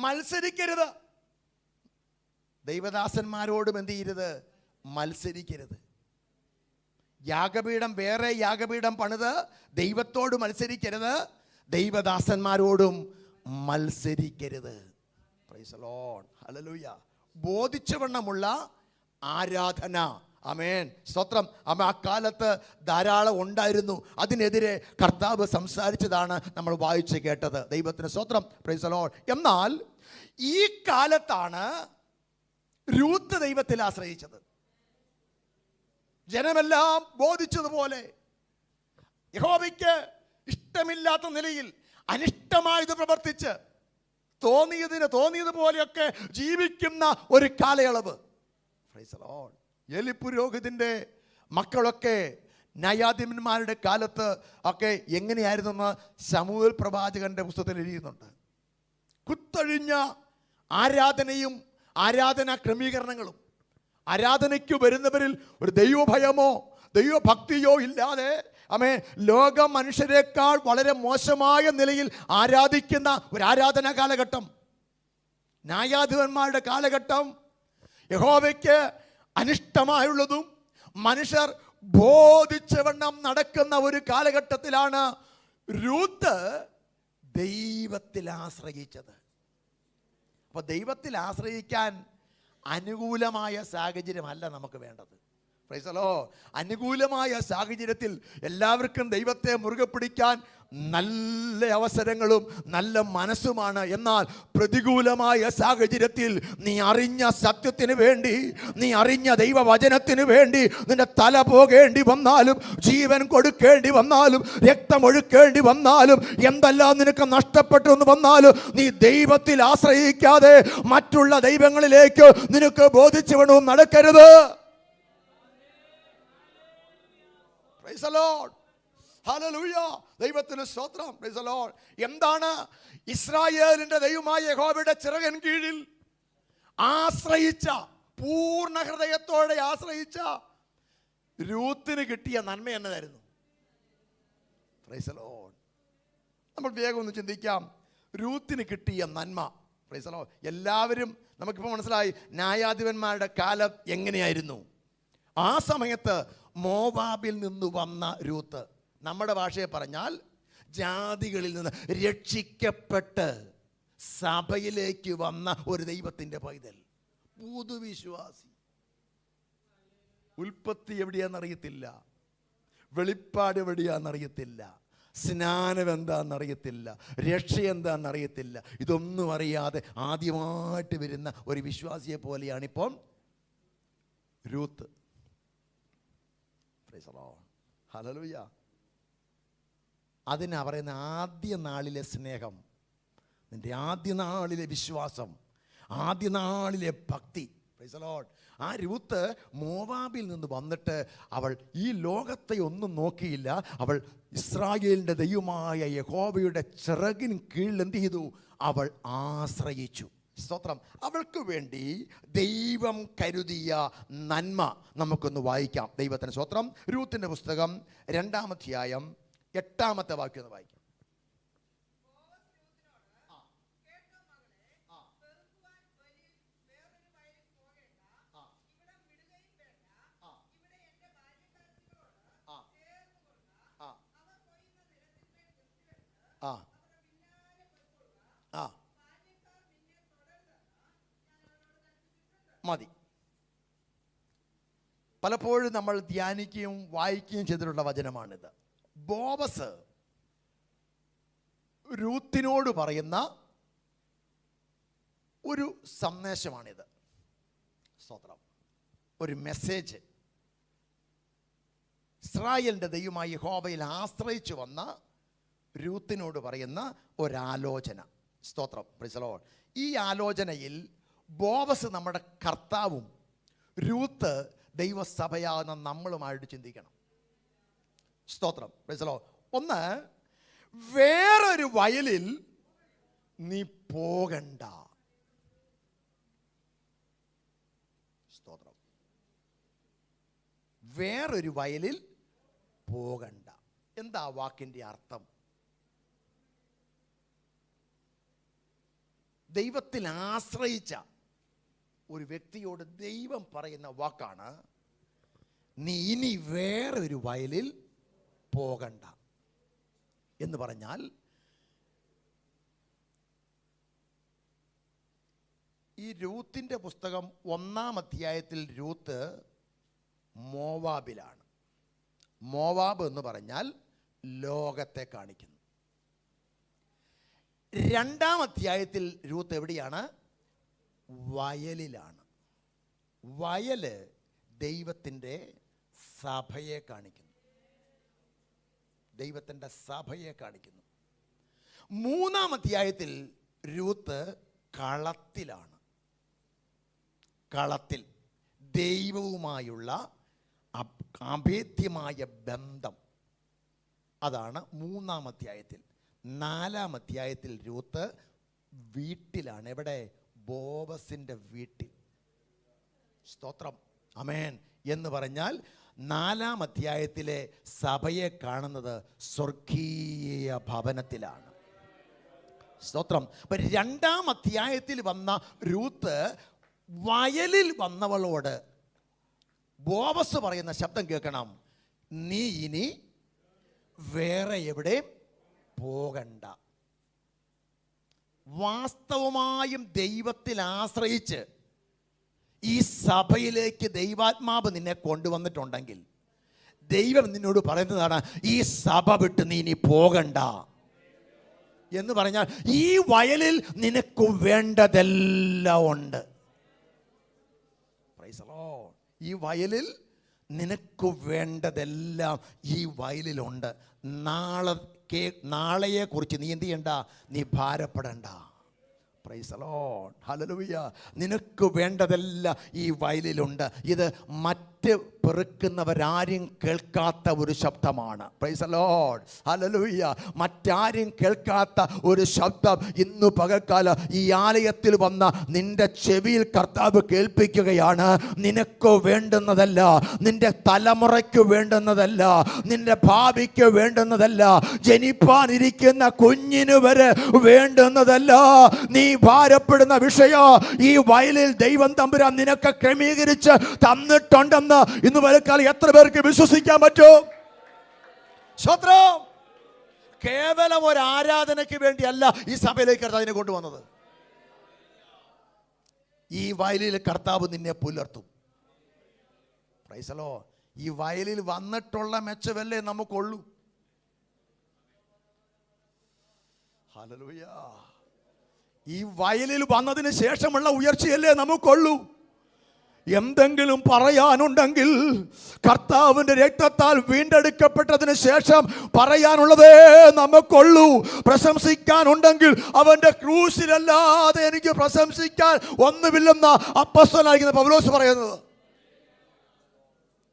മത്സരിക്കരുത്. ദൈവദാസന്മാരോടും എന്ത് ചെയ്യരുത്? മത്സരിക്കരുത്. യാഗപീഠം വേറെ യാഗപീഠം പണിത് ദൈവത്തോട് മത്സരിക്കരുത്, ദൈവദാസന്മാരോടും മത്സരിക്കരുത്. Praise the Lord. ഹല്ലേലൂയ. ബോധിച്ചവണ്ണമുള്ള ആരാധന. ആമേൻ. സ്തോത്രം. ആ കാലത്ത് ധാരാളം ഉണ്ടായിരുന്നു. അതിനെതിരെ കർത്താവ് സംസാരിച്ചതാണ് നമ്മൾ വായിച്ച് കേട്ടത്. ദൈവത്തിന് സ്തോത്രം. Praise the Lord. എന്നാൽ ഈ കാലത്താണ് രൂത്ത് ദൈവത്തിൽ ആശ്രയിച്ചത്. ജനമെല്ലാം ബോധിച്ചതുപോലെ യഹോവയ്ക്ക് ഇഷ്ടമില്ലാത്ത നിലയിൽ അനിഷ്ടമായത് പ്രവർത്തിച്ച് തോന്നിയതുപോലെയൊക്കെ ജീവിക്കുന്ന ഒരു കാലയളവ്. Price the Lord. എലി പുരോഹിതന്റെ മക്കളൊക്കെ ന്യായാധിപന്മാരുടെ കാലത്ത് ഒക്കെ എങ്ങനെയായിരുന്നെന്ന് ശമൂവേൽ പ്രവാചകന്റെ പുസ്തകത്തിൽ എഴുതുന്നുണ്ട്. കുത്തഴിഞ്ഞ ആരാധനയും ആരാധനാ ക്രമീകരണങ്ങളും, ആരാധനയ്ക്ക് വരുന്നവരിൽ ഒരു ദൈവഭയമോ ദൈവഭക്തിയോ ഇല്ലാതെ ലോക മനുഷ്യരെക്കാൾ വളരെ മോശമായ നിലയിൽ ആരാധിക്കുന്ന ഒരു ആരാധനാ കാലഘട്ടം, ന്യായാധിപന്മാരുടെ കാലഘട്ടം, യഹോവയ്ക്ക് അനിഷ്ടമായുള്ളതും മനുഷ്യർ ബോധിച്ചവണ്ണം നടക്കുന്ന ഒരു കാലഘട്ടത്തിലാണ് രൂത്ത് ദൈവത്തിൽ ആശ്രയിച്ചത്. അപ്പോൾ ദൈവത്തിൽ ആശ്രയിക്കാൻ അനുകൂലമായ സാഹചര്യമല്ല നമുക്ക് വേണ്ടത്. Price the Lord. അനുകൂലമായ സാഹചര്യത്തിൽ എല്ലാവർക്കും ദൈവത്തെ മുറുകെ പിടിക്കാൻ നല്ല അവസരങ്ങളും നല്ല മനസ്സുമാണ്. എന്നാൽ പ്രതികൂലമായ സാഹചര്യത്തിൽ നീ അറിഞ്ഞ സത്യത്തിന് വേണ്ടി, നീ അറിഞ്ഞ ദൈവവചനത്തിന് വേണ്ടി നിന്റെ തല പോകേണ്ടി വന്നാലും, ജീവൻ കൊടുക്കേണ്ടി വന്നാലും, രക്തമൊഴുക്കേണ്ടി വന്നാലും, എന്തെല്ലാം നിനക്ക് നഷ്ടപ്പെട്ടു എന്ന് വന്നാലും, നീ ദൈവത്തിൽ ആശ്രയിക്കാതെ മറ്റുള്ള ദൈവങ്ങളിലേക്ക് നിനക്ക് ബോധിച്ചു വേണവും നടക്കരുത്. Price the Lord. ഹല്ലേലൂയ. ദൈവത്തിന് സ്തോത്രം. Praise the Lord. എന്താണ് ഇസ്രായേലിന്റെ ദൈവമായ യഹോവയുടെ ചിറകിൻ കീഴിൽ ആശ്രയിച്ച, പൂർണ്ണ ഹൃദയത്തോടെ ആശ്രയിച്ച രൂത്തിന് കിട്ടിയ നന്മ എന്നതായിരുന്നു? Price the Lord. നമ്മൾ വേഗം ഒന്ന് ചിന്തിക്കാം. രൂത്തിന് കിട്ടിയ നന്മ. Price the Lord. എല്ലാവരും നമുക്കിപ്പോൾ മനസ്സിലായി ന്യായാധിപന്മാരുടെ കാലം എങ്ങനെയായിരുന്നു. ആ സമയത്ത് മോവാബിൽ നിന്ന് വന്ന രൂത്ത്, നമ്മുടെ ഭാഷയെ പറഞ്ഞാൽ ജാതികളിൽ നിന്ന് രക്ഷിക്കപ്പെട്ട് സഭയിലേക്ക് വന്ന ഒരു ദൈവത്തിൻ്റെ പൈതൽ, പുതുവിശ്വാസി. ഉൽപ്പത്തി എവിടെയാണെന്നറിയത്തില്ല, വെളിപ്പാട് എവിടെയാണെന്നറിയത്തില്ല, സ്നാനം എന്താണെന്നറിയത്തില്ല, രക്ഷ എന്താണെന്നറിയത്തില്ല. ഇതൊന്നും അറിയാതെ ആദ്യമായിട്ട് വരുന്ന ഒരു വിശ്വാസിയെ പോലെയാണിപ്പം രൂത്ത്. ഹല്ലേലൂയ. അതിനാ പറയുന്ന ആദ്യ നാളിലെ സ്നേഹം, നിൻ്റെ ആദ്യ നാളിലെ വിശ്വാസം, ആദ്യ നാളിലെ ഭക്തി. Price the Lord. ആ രൂത്ത് മോവാബിൽ നിന്ന് വന്നിട്ട് അവൾ ഈ ലോകത്തെ ഒന്നും നോക്കിയില്ല. അവൾ ഇസ്രായേലിൻ്റെ ദൈവമായ യഹോവയുടെ ചിറകിന് കീഴിൽ എന്ത് ചെയ്തു? അവൾ ആശ്രയിച്ചു. സ്തോത്രം. അവൾക്ക് വേണ്ടി ദൈവം കരുതിയ നന്മ നമുക്കൊന്ന് വായിക്കാം. ദൈവത്തിന് സ്തോത്രം. രൂത്തിന്റെ പുസ്തകം 2-ാം അധ്യായം 8-ാമത്തെ വാക്യം ഒന്ന് വായിക്കാം. മതി. പലപ്പോഴും നമ്മൾ ധ്യാനിക്കുകയും വായിക്കുകയും ചെയ്തിട്ടുള്ള വചനമാണിത്. ബോവസ് രൂത്തിനോട് പറയുന്ന ഒരു സന്ദേശമാണിത്. സ്തോത്രം. ഒരു മെസ്സേജ്. ഇസ്രായേലിൻ്റെ ദൈവമായ യഹോവയിൽ ആശ്രയിച്ചു വന്ന രൂത്തിനോട് പറയുന്ന ഒരാലോചന. സ്തോത്രം. Praise the Lord. ഈ ആലോചനയിൽ ബോവസ് നമ്മുടെ കർത്താവും രൂത്ത് ദൈവസഭയാകുന്ന നമ്മളുമായിട്ട് ചിന്തിക്കണം. സ്തോത്രം. Praise the Lord. ഒന്ന്, വേറൊരു വയലിൽ നീ പോകണ്ട. സ്തോത്രം. വേറൊരു വയലിൽ പോകണ്ട. എന്താ വാക്കിൻ്റെ അർത്ഥം? ദൈവത്തിൽ ആശ്രയിച്ച ഒരു വ്യക്തിയോട് ദൈവം പറയുന്ന വാക്കാണ്, നീ ഇനി വേറൊരു വയലിൽ പോകണ്ട എന്ന് പറഞ്ഞാൽ, ഈ രൂത്തിന്റെ പുസ്തകം 1-ാം അധ്യായത്തിൽ രൂത്ത് മോവാബിലാണ്. മോവാബ് എന്ന് പറഞ്ഞാൽ ലോകത്തെ കാണിക്കുന്നു. 2-ാം അധ്യായത്തിൽ രൂത്ത് എവിടെയാണ്? വയലിലാണ്. വയല് ദൈവത്തിൻ്റെ സഭയെ കാണിക്കുന്നു. ദൈവത്തിൻ്റെ സഭയെ കാണിക്കുന്നു. 3-ാം അധ്യായത്തിൽ രൂത്ത് കളത്തിലാണ്. കളത്തിൽ ദൈവവുമായുള്ള അഭേദ്യമായ ബന്ധം. അതാണ് 3-ാം അധ്യായത്തിൽ. 4-ാം അധ്യായത്തിൽ രൂത്ത് വീട്ടിലാണ്. എവിടെ? ബോവസിൻ്റെ വീട്ടിൽ. സ്തോത്രം. അമേൻ. എന്ന് പറഞ്ഞാൽ 4-ാം അധ്യായത്തിലെ സഭയെ കാണുന്നത് സ്വർഗീയ ഭവനത്തിലാണ്. സ്തോത്രം. അപ്പം 2-ാം അധ്യായത്തിൽ വന്ന രൂത്ത് വയലിൽ വന്നവളോട് ബോവസ് പറയുന്ന ശബ്ദം കേൾക്കണം, നീ ഇനി വേറെ എവിടെയും പോകണ്ട. വാസ്തവമായും ദൈവത്തിൽ ആശ്രയിച്ച് ഈ സഭയിലേക്ക് ദൈവാത്മാവ് നിന്നെ കൊണ്ടുവന്നിട്ടുണ്ടെങ്കിൽ ദൈവം നിന്നോട് പറയുന്നതാണ്, ഈ സഭ വിട്ട് നീ ഇനി പോകണ്ട എന്ന് പറഞ്ഞാൽ ഈ വയലിൽ നിനക്ക് വേണ്ടതെല്ലാം ഉണ്ട്. Price the Lord. ഈ വയലിൽ നിനക്ക് വേണ്ടതെല്ലാം ഈ വയലിലുണ്ട്. നാളെയെക്കുറിച്ച് നീ എന്ത് ചെയ്യണ്ട? നീ ഭാരപ്പെടണ്ട. Praise the Lord. ഹല്ലേലൂയ. നിനക്ക് വേണ്ടതെല്ലാം ഈ വയലിലുണ്ട്. ഇത് മറ്റ് പെറുക്കുന്നവരാരും കേൾക്കാത്ത ഒരു ശബ്ദമാണ്. Price the Lord. ഹല്ലേലൂയ. മറ്റാരും കേൾക്കാത്ത ഒരു ശബ്ദം ഇന്നു പകൽക്കാലം ഈ ആലയത്തിൽ വന്ന നിന്റെ ചെവിയിൽ കർത്താവ് കേൾപ്പിക്കുകയാണ്. നിനക്ക് വേണ്ടുന്നതല്ല, നിന്റെ തലമുറയ്ക്ക് വേണ്ടുന്നതല്ല, നിന്റെ ഭാവിക്ക് വേണ്ടുന്നതല്ല, ജനിപ്പാനിരിക്കുന്ന കുഞ്ഞിന് വരെ വേണ്ടുന്നതല്ല, നീ ഭാരപ്പെടുന്ന വിഷയം ഈ വയലിൽ ദൈവം തമ്പുരാൻ നിനക്ക് ക്രമീകരിച്ച് തന്നിട്ടുണ്ടെന്ന് ഇന്ന് വരക്കാലം എത്ര പേർക്ക് വിശ്വസിക്കാൻ പറ്റും? സ്വത്രം. കേവലം ഒരു ആരാധനയ്ക്ക് വേണ്ടിയല്ല ഈ സഭയിലേക്ക് അതിനെ കൊണ്ടുവന്നത്. ഈ വയലിൽ കർത്താവ് നിന്നെ പുലർത്തും. Price the Lord. ഈ വയലിൽ വന്നിട്ടുള്ള മെച്ചമല്ലേ നമുക്കുള്ളൂ. ഹല്ലേലൂയ. ഈ വയലിൽ വന്നതിന് ശേഷമുള്ള ഉയർച്ചയല്ലേ നമുക്കുള്ളൂ. എന്തെങ്കിലും പറയാനുണ്ടെങ്കിൽ കർത്താവിൻ്റെ രക്തത്താൽ വീണ്ടെടുക്കപ്പെട്ടതിന് ശേഷം പറയാനുള്ളതേ നമുക്കുള്ളൂ. പ്രശംസിക്കാനുണ്ടെങ്കിൽ അവൻ്റെ ക്രൂശിലല്ലാതെ എനിക്ക് പ്രശംസിക്കാൻ ഒന്നുമില്ലെന്ന അപ്പോസ്തലനായിരിക്കുന്ന പൗലോസ് പറയുന്നത്.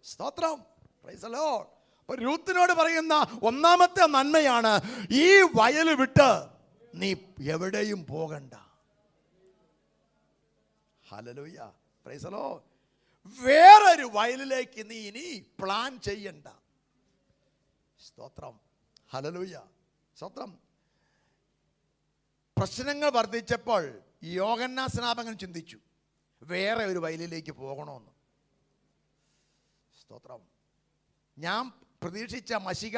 സ്തോത്രം. Praise the Lord. അപ്പോൾ രൂത്തിനോട് പറയുന്ന ഒന്നാമത്തെ നന്മയാണ്, ഈ വയൽ വിട്ട് നീ എവിടെയും പോകണ്ട. Hallelujah, praise the Lord. വേറൊരു വയലിലേക്ക് നീ ഇനി പ്ലാൻ ചെയ്യണ്ട. സ്തോത്രം, ഹല്ലേലൂയ, സ്തോത്രം. പ്രശ്നങ്ങൾ വർദ്ധിച്ചപ്പോൾ യോഹന്നാൻ സ്നാപകൻ ചിന്തിച്ചു, വേറെ ഒരു വയലിലേക്ക് പോകണമെന്ന്. സ്തോത്രം. ഞാൻ പ്രതീക്ഷിച്ച മശിക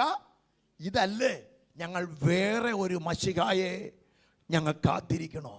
ഇതല്ലേ, ഞങ്ങൾ വേറെ ഒരു മശികായെ ഞങ്ങൾ കാത്തിരിക്കണോ?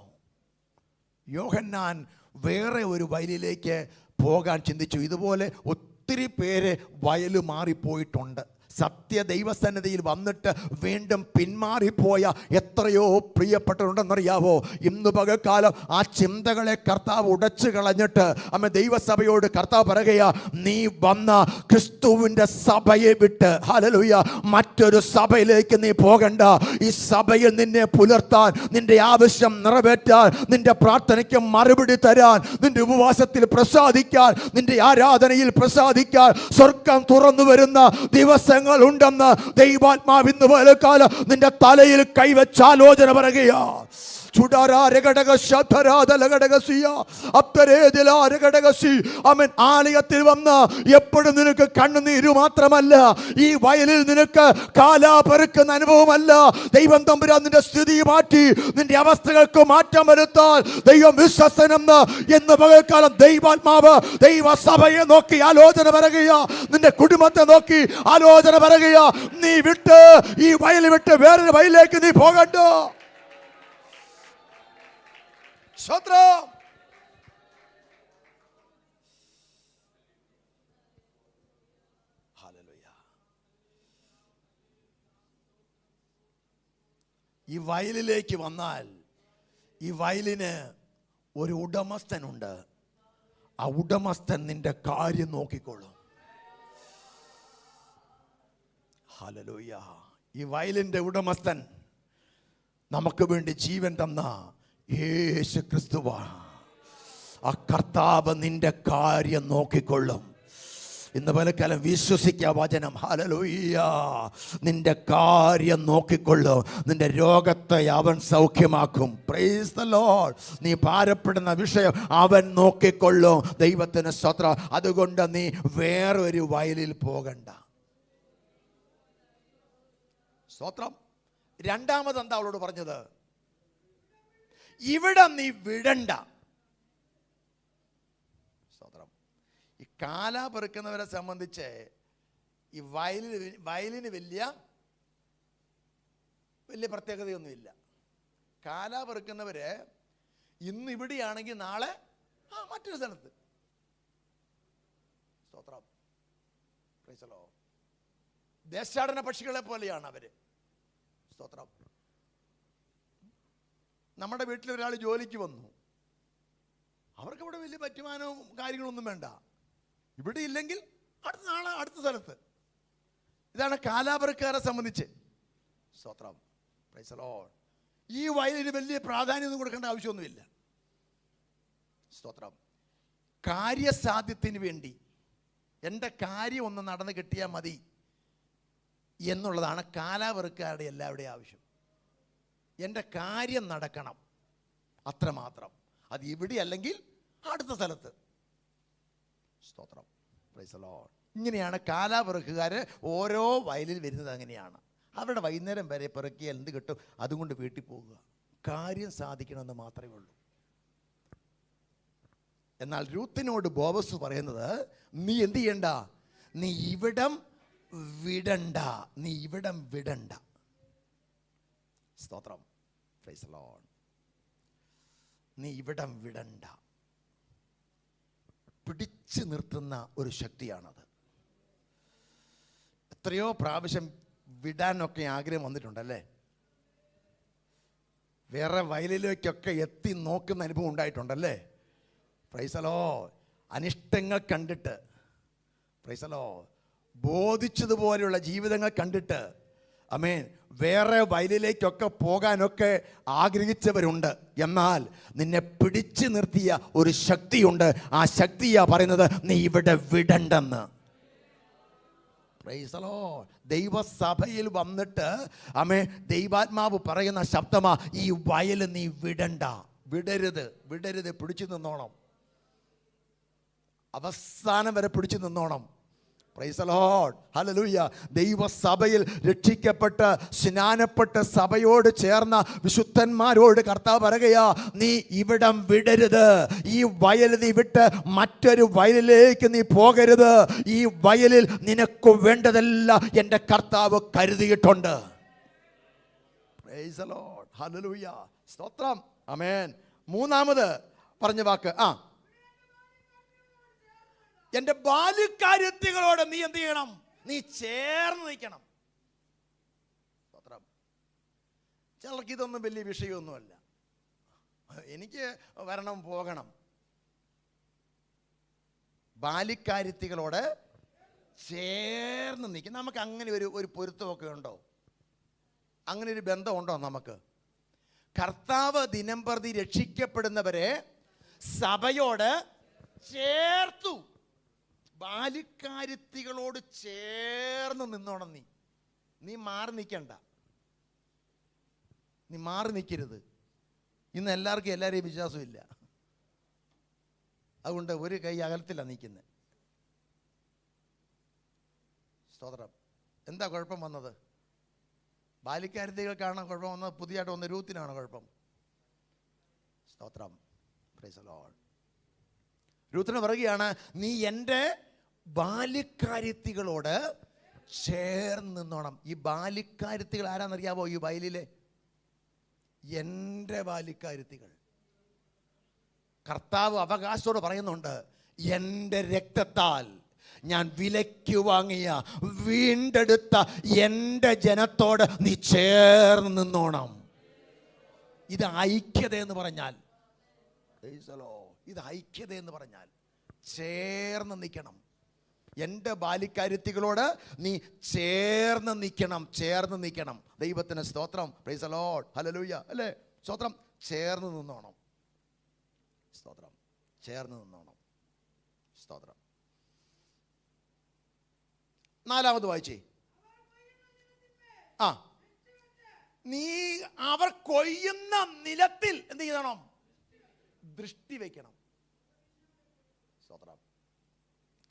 യോഹന്നാൻ വേറെ ഒരു വയലിലേക്ക് പോകാൻ ചിന്തിച്ചു. ഇതുപോലെ ഒത്തിരി പേര് വയല് മാറിപ്പോയിട്ടുണ്ട്. സത്യ ദൈവസന്നിധിയിൽ വന്നിട്ട് വീണ്ടും പിന്മാറിപ്പോയ എത്രയോ പ്രിയപ്പെട്ടവരുണ്ടെന്നറിയാവോ? ഇന്ന് പകൽക്കാലം ആ ചിന്തകളെ കർത്താവ് ഉടച്ചു കളഞ്ഞിട്ട് അമ്മ ദൈവസഭയോട് കർത്താവ് പറയുകയാ, നീ വന്ന ക്രിസ്തുവിൻ്റെ സഭയെ വിട്ട് ഹല്ലേലൂയ മറ്റൊരു സഭയിലേക്ക് നീ പോകണ്ട. ഈ സഭയിൽ നിന്നെ പുലർത്താൻ, നിന്റെ ആവശ്യം നിറവേറ്റാൻ, നിന്റെ പ്രാർത്ഥനയ്ക്ക് മറുപടി തരാൻ, നിന്റെ ഉപവാസത്തിൽ പ്രസാദിക്കാൻ, നിന്റെ ആരാധനയിൽ പ്രസാദിക്കാൻ സ്വർഗം തുറന്നു വരുന്ന ദിവസങ്ങൾ ഉണ്ടെന്ന് ദൈവാത്മാവ് ഇന്ന് പകൽക്കാലം നിന്റെ തലയിൽ കൈവച്ച് ആലോചന പറയുകയാ. ആലയത്തിൽ വന്ന് എപ്പോഴും നിനക്ക് കണ്ണുനീര് മാത്രമല്ല, ഈ വയലിൽ നിനക്ക് കാലാ പെറുക്കുന്ന അനുഭവമല്ല. ദൈവം തമ്പുരാൻ നിന്റെ സ്ഥിതി മാറ്റി, നിന്റെ അവസ്ഥകൾക്ക് മാറ്റം വരുത്താൻ ദൈവം വിശ്വസ്തനെന്ന് എന്ന് പകൽക്കാലം ദൈവാത്മാവ് ദൈവസഭയെ നോക്കി ആലോചന പറയുകയാ. നിന്റെ കുടുംബത്തെ നോക്കി ആലോചന പറയുകയാ. നീ വിട്ട് ഈ വയൽ വിട്ട് വേറൊരു വയലിലേക്ക് നീ പോകണ്ട. സ്തോത്രം. ഹല്ലേലൂയ. ഈ വയലിലേക്ക് വന്നാൽ ഈ വയലിന് ഒരു ഉടമസ്ഥനുണ്ട്. ആ ഉടമസ്ഥൻ നിന്റെ കാര്യം നോക്കിക്കോളും. ഹല്ലേലൂയ. ഈ വയലിന്റെ ഉടമസ്ഥൻ നമുക്ക് വേണ്ടി ജീവൻ തന്ന യേശു ക്രിസ്തുവാ. ആ കർത്താവ് നിന്റെ കാര്യം നോക്കിക്കൊള്ളും. ഇന്ന് പലക്കാലം വിശ്വസിക്കുക വചനം. ഹല്ലേലൂയ. നിന്റെ കാര്യം നോക്കിക്കൊള്ളും. നിന്റെ രോഗത്തെ അവൻ സൗഖ്യമാക്കും. Price the Lord. നീ ഭാരപ്പെടുന്ന വിഷയം അവൻ നോക്കിക്കൊള്ളും. ദൈവത്തിന് സ്തോത്രം. അതുകൊണ്ട് നീ വേറൊരു വയലിൽ പോകണ്ട. സ്തോത്രം. രണ്ടാമത് എന്താ അവളോട് പറഞ്ഞത്? ഇവിടെ നീ വിടണ്ട. സ്തോത്രം. ഈ കാല പെറുക്കുന്നവരെ സംബന്ധിച്ച് ഈ വയലിന് വലിയ പ്രത്യേകതയൊന്നുമില്ല. കാല പെറുക്കുന്നവര് ഇന്ന് ഇവിടെയാണെങ്കിൽ നാളെ മറ്റൊരു സ്ഥലത്ത്. സ്തോത്രം. Praise the Lord. ദേശാടന പക്ഷികളെ പോലെയാണ് അവര്. സ്തോത്രം. നമ്മുടെ വീട്ടിൽ ഒരാൾ ജോലിക്ക് വന്നു, അവർക്ക് ഇവിടെ വലിയ പറ്റുമാനവും കാര്യങ്ങളൊന്നും വേണ്ട. ഇവിടെ ഇല്ലെങ്കിൽ അടുത്ത നാളെ അടുത്ത സ്ഥലത്ത്. ഇതാണ് കാലാപെറുക്കാരെ സംബന്ധിച്ച്. സ്തോത്രം. Praise the Lord. ഈ വയലിന് വലിയ പ്രാധാന്യമൊന്നും കൊടുക്കേണ്ട ആവശ്യമൊന്നുമില്ല. സ്തോത്രം. കാര്യസാധ്യത്തിന് വേണ്ടി എൻ്റെ കാര്യം ഒന്ന് നടന്ന് കിട്ടിയാൽ മതി എന്നുള്ളതാണ് കാലാപെറുക്കാരുടെ എല്ലാവരുടെയും ആവശ്യം. എൻ്റെ കാര്യം നടക്കണം, അത്രമാത്രം. അത് ഇവിടെ അല്ലെങ്കിൽ അടുത്ത സ്ഥലത്ത്. സ്തോത്രം. Praise the Lord. ഇങ്ങനെയാണ് കാലാപെറുക്കുകാർ ഓരോ വയലിൽ വരുന്നത്. അങ്ങനെയാണ്. അവരുടെ വൈകുന്നേരം വരെ പെറുക്കിയാൽ എന്ത് കിട്ടും? അതുകൊണ്ട് വീട്ടിൽ പോകുക. കാര്യം സാധിക്കണമെന്ന് മാത്രമേ ഉള്ളൂ. എന്നാൽ രൂത്തിനോട് ബോവസ് പറയുന്നത്, നീ എന്ത് ചെയ്യണ്ട? നീ ഇവിടം വിടണ്ട. നീ ഇവിടം വിടണ്ട. സ്തോത്രം. Praise the Lord. നീ ഇവിടം വിടണ്ട. പിടിച്ചു നിർത്തുന്ന ഒരു ശക്തിയാണത്. എത്രയോ പ്രാവശ്യം വിടാനൊക്കെ ആഗ്രഹം വന്നിട്ടുണ്ടല്ലേ? വേറെ വയലിലേക്കൊക്കെ എത്തി നോക്കുന്ന അനുഭവം ഉണ്ടായിട്ടുണ്ടല്ലേ? Praise the Lord. അനിഷ്ടങ്ങൾ കണ്ടിട്ട്, പ്രൈസ് ദി ലോർഡ്, ബോധിച്ചതുപോലെയുള്ള ജീവിതങ്ങൾ കണ്ടിട്ട്, ആമേൻ, വേറെ വയലിലേക്കൊക്കെ പോകാനൊക്കെ ആഗ്രഹിച്ചവരുണ്ട്. എന്നാൽ നിന്നെ പിടിച്ചു നിർത്തിയ ഒരു ശക്തിയുണ്ട്. ആ ശക്തിയാ പറയുന്നത്, നീ ഇവിടെ വിടണ്ടെന്ന്. Praise the lord. ദൈവസഭയിൽ വന്നിട്ട് ദൈവാത്മാവ് പറയുന്ന ശബ്ദമാ, ഈ വയൽ നീ വിടണ്ട. വിടരുത്, വിടരുത്, പിടിച്ചു നിന്നോണം. അവസാനം വരെ പിടിച്ചു നിന്നോണം. Praise the Lord, hallelujah. ദൈവസഭയിൽ രക്ഷിക്കപ്പെട്ട് സ്നാനപ്പെട്ട് സഭയോട് ചേർന്ന വിശുദ്ധന്മാരോട് കർത്താവ് പറയുകയാ, നീ ഇവിടം വിടരുത്. ഈ വയൽ നീ വിട്ട് മറ്റൊരു വയലിലേക്ക് നീ പോകരുത്. ഈ വയലിൽ നിനക്ക് വേണ്ടതെല്ലാം എൻ്റെ കർത്താവ് കരുതിയിട്ടുണ്ട്. പ്രൈസ് ദി ലോർഡ്, ഹല്ലേലൂയ, സ്തോത്രം, ആമേൻ. മൂന്നാമത് പറഞ്ഞ വാക്ക്, എൻ്റെ ബാല്യക്കാര്യത്തികളോട് നീ എന്ത് ചെയ്യണം? നീ ചേർന്ന് നിൽക്കണം. ചിലർക്ക് ഇതൊന്നും വലിയ വിഷയമൊന്നുമല്ല. എനിക്ക് വരണം പോകണം. ബാല്യക്കാര്യത്തികളോട് ചേർന്ന് നിൽക്കും. നമുക്ക് അങ്ങനെ ഒരു പൊരുത്തമൊക്കെ ഉണ്ടോ? അങ്ങനെ ഒരു ബന്ധമുണ്ടോ നമുക്ക്? കർത്താവ് ദിനം പ്രതി രക്ഷിക്കപ്പെടുന്നവരെ സഭയോട് ചേർത്തു. ബാല്യക്കാര്യത്തികളോട് ചേർന്ന് നിന്നോണം. നീ മാറി നിൽക്കണ്ട. നീ മാറി നിൽക്കരുത്. ഇന്ന് എല്ലാവരെയും വിശ്വാസമില്ല. അതുകൊണ്ട് ഒരു കൈ അകലത്തിലാണ് നിൽക്കുന്നത്. സ്തോത്രം. എന്താ കുഴപ്പം വന്നത്? ബാല്യക്കാര്യത്തികൾക്കാണ് കുഴപ്പം വന്നത്? പുതിയതായിട്ട് വന്ന രൂത്തിനാണ് കുഴപ്പം? സ്തോത്രം, പ്രൈസ് ദി ലോർഡ്. രൂത്തിന് പറയുകയാണ്, നീ എൻ്റെ ബാല്യക്കാര്യത്തികളോട് ചേർന്ന് നിന്നോണം. ഈ ബാല്യക്കാര്യത്തികൾ ആരാന്നറിയാവോ? ഈ വയലിലെ എൻ്റെ ബാല്യക്കാര്യത്തികൾ. കർത്താവ് അവകാശത്തോട് പറയുന്നുണ്ട്, എൻ്റെ രക്തത്താൽ ഞാൻ വിലയ്ക്ക് വാങ്ങിയ വീണ്ടെടുത്ത എൻ്റെ ജനത്തോട് നീ ചേർന്ന് നിന്നോണം. ഇത് ഐക്യത എന്ന് പറഞ്ഞാൽ, ഇത് ഐക്യത എന്ന് പറഞ്ഞാൽ ചേർന്ന് നിൽക്കണം. എൻ്റെ ബാല്യക്കാര്യത്തികളോട് നീ ചേർന്ന് നിൽക്കണം. ചേർന്ന് നിൽക്കണം. ദൈവത്തിന് സ്തോത്രം, പ്രൈസ് ദി ലോർഡ്, ഹല്ലേലൂയ, അല്ലേ? സ്തോത്രം. ചേർന്ന് നിന്നോണം. സ്തോത്രം. ചേർന്ന് നിന്നോണം. സ്തോത്രം. നാലാമത് വായിച്ചേ. നീ അവർ കൊയ്യുന്ന നിലത്തിൽ എന്ത് ചെയ്യണം? ദൃഷ്ടി വയ്ക്കണം. സ്തോത്രം,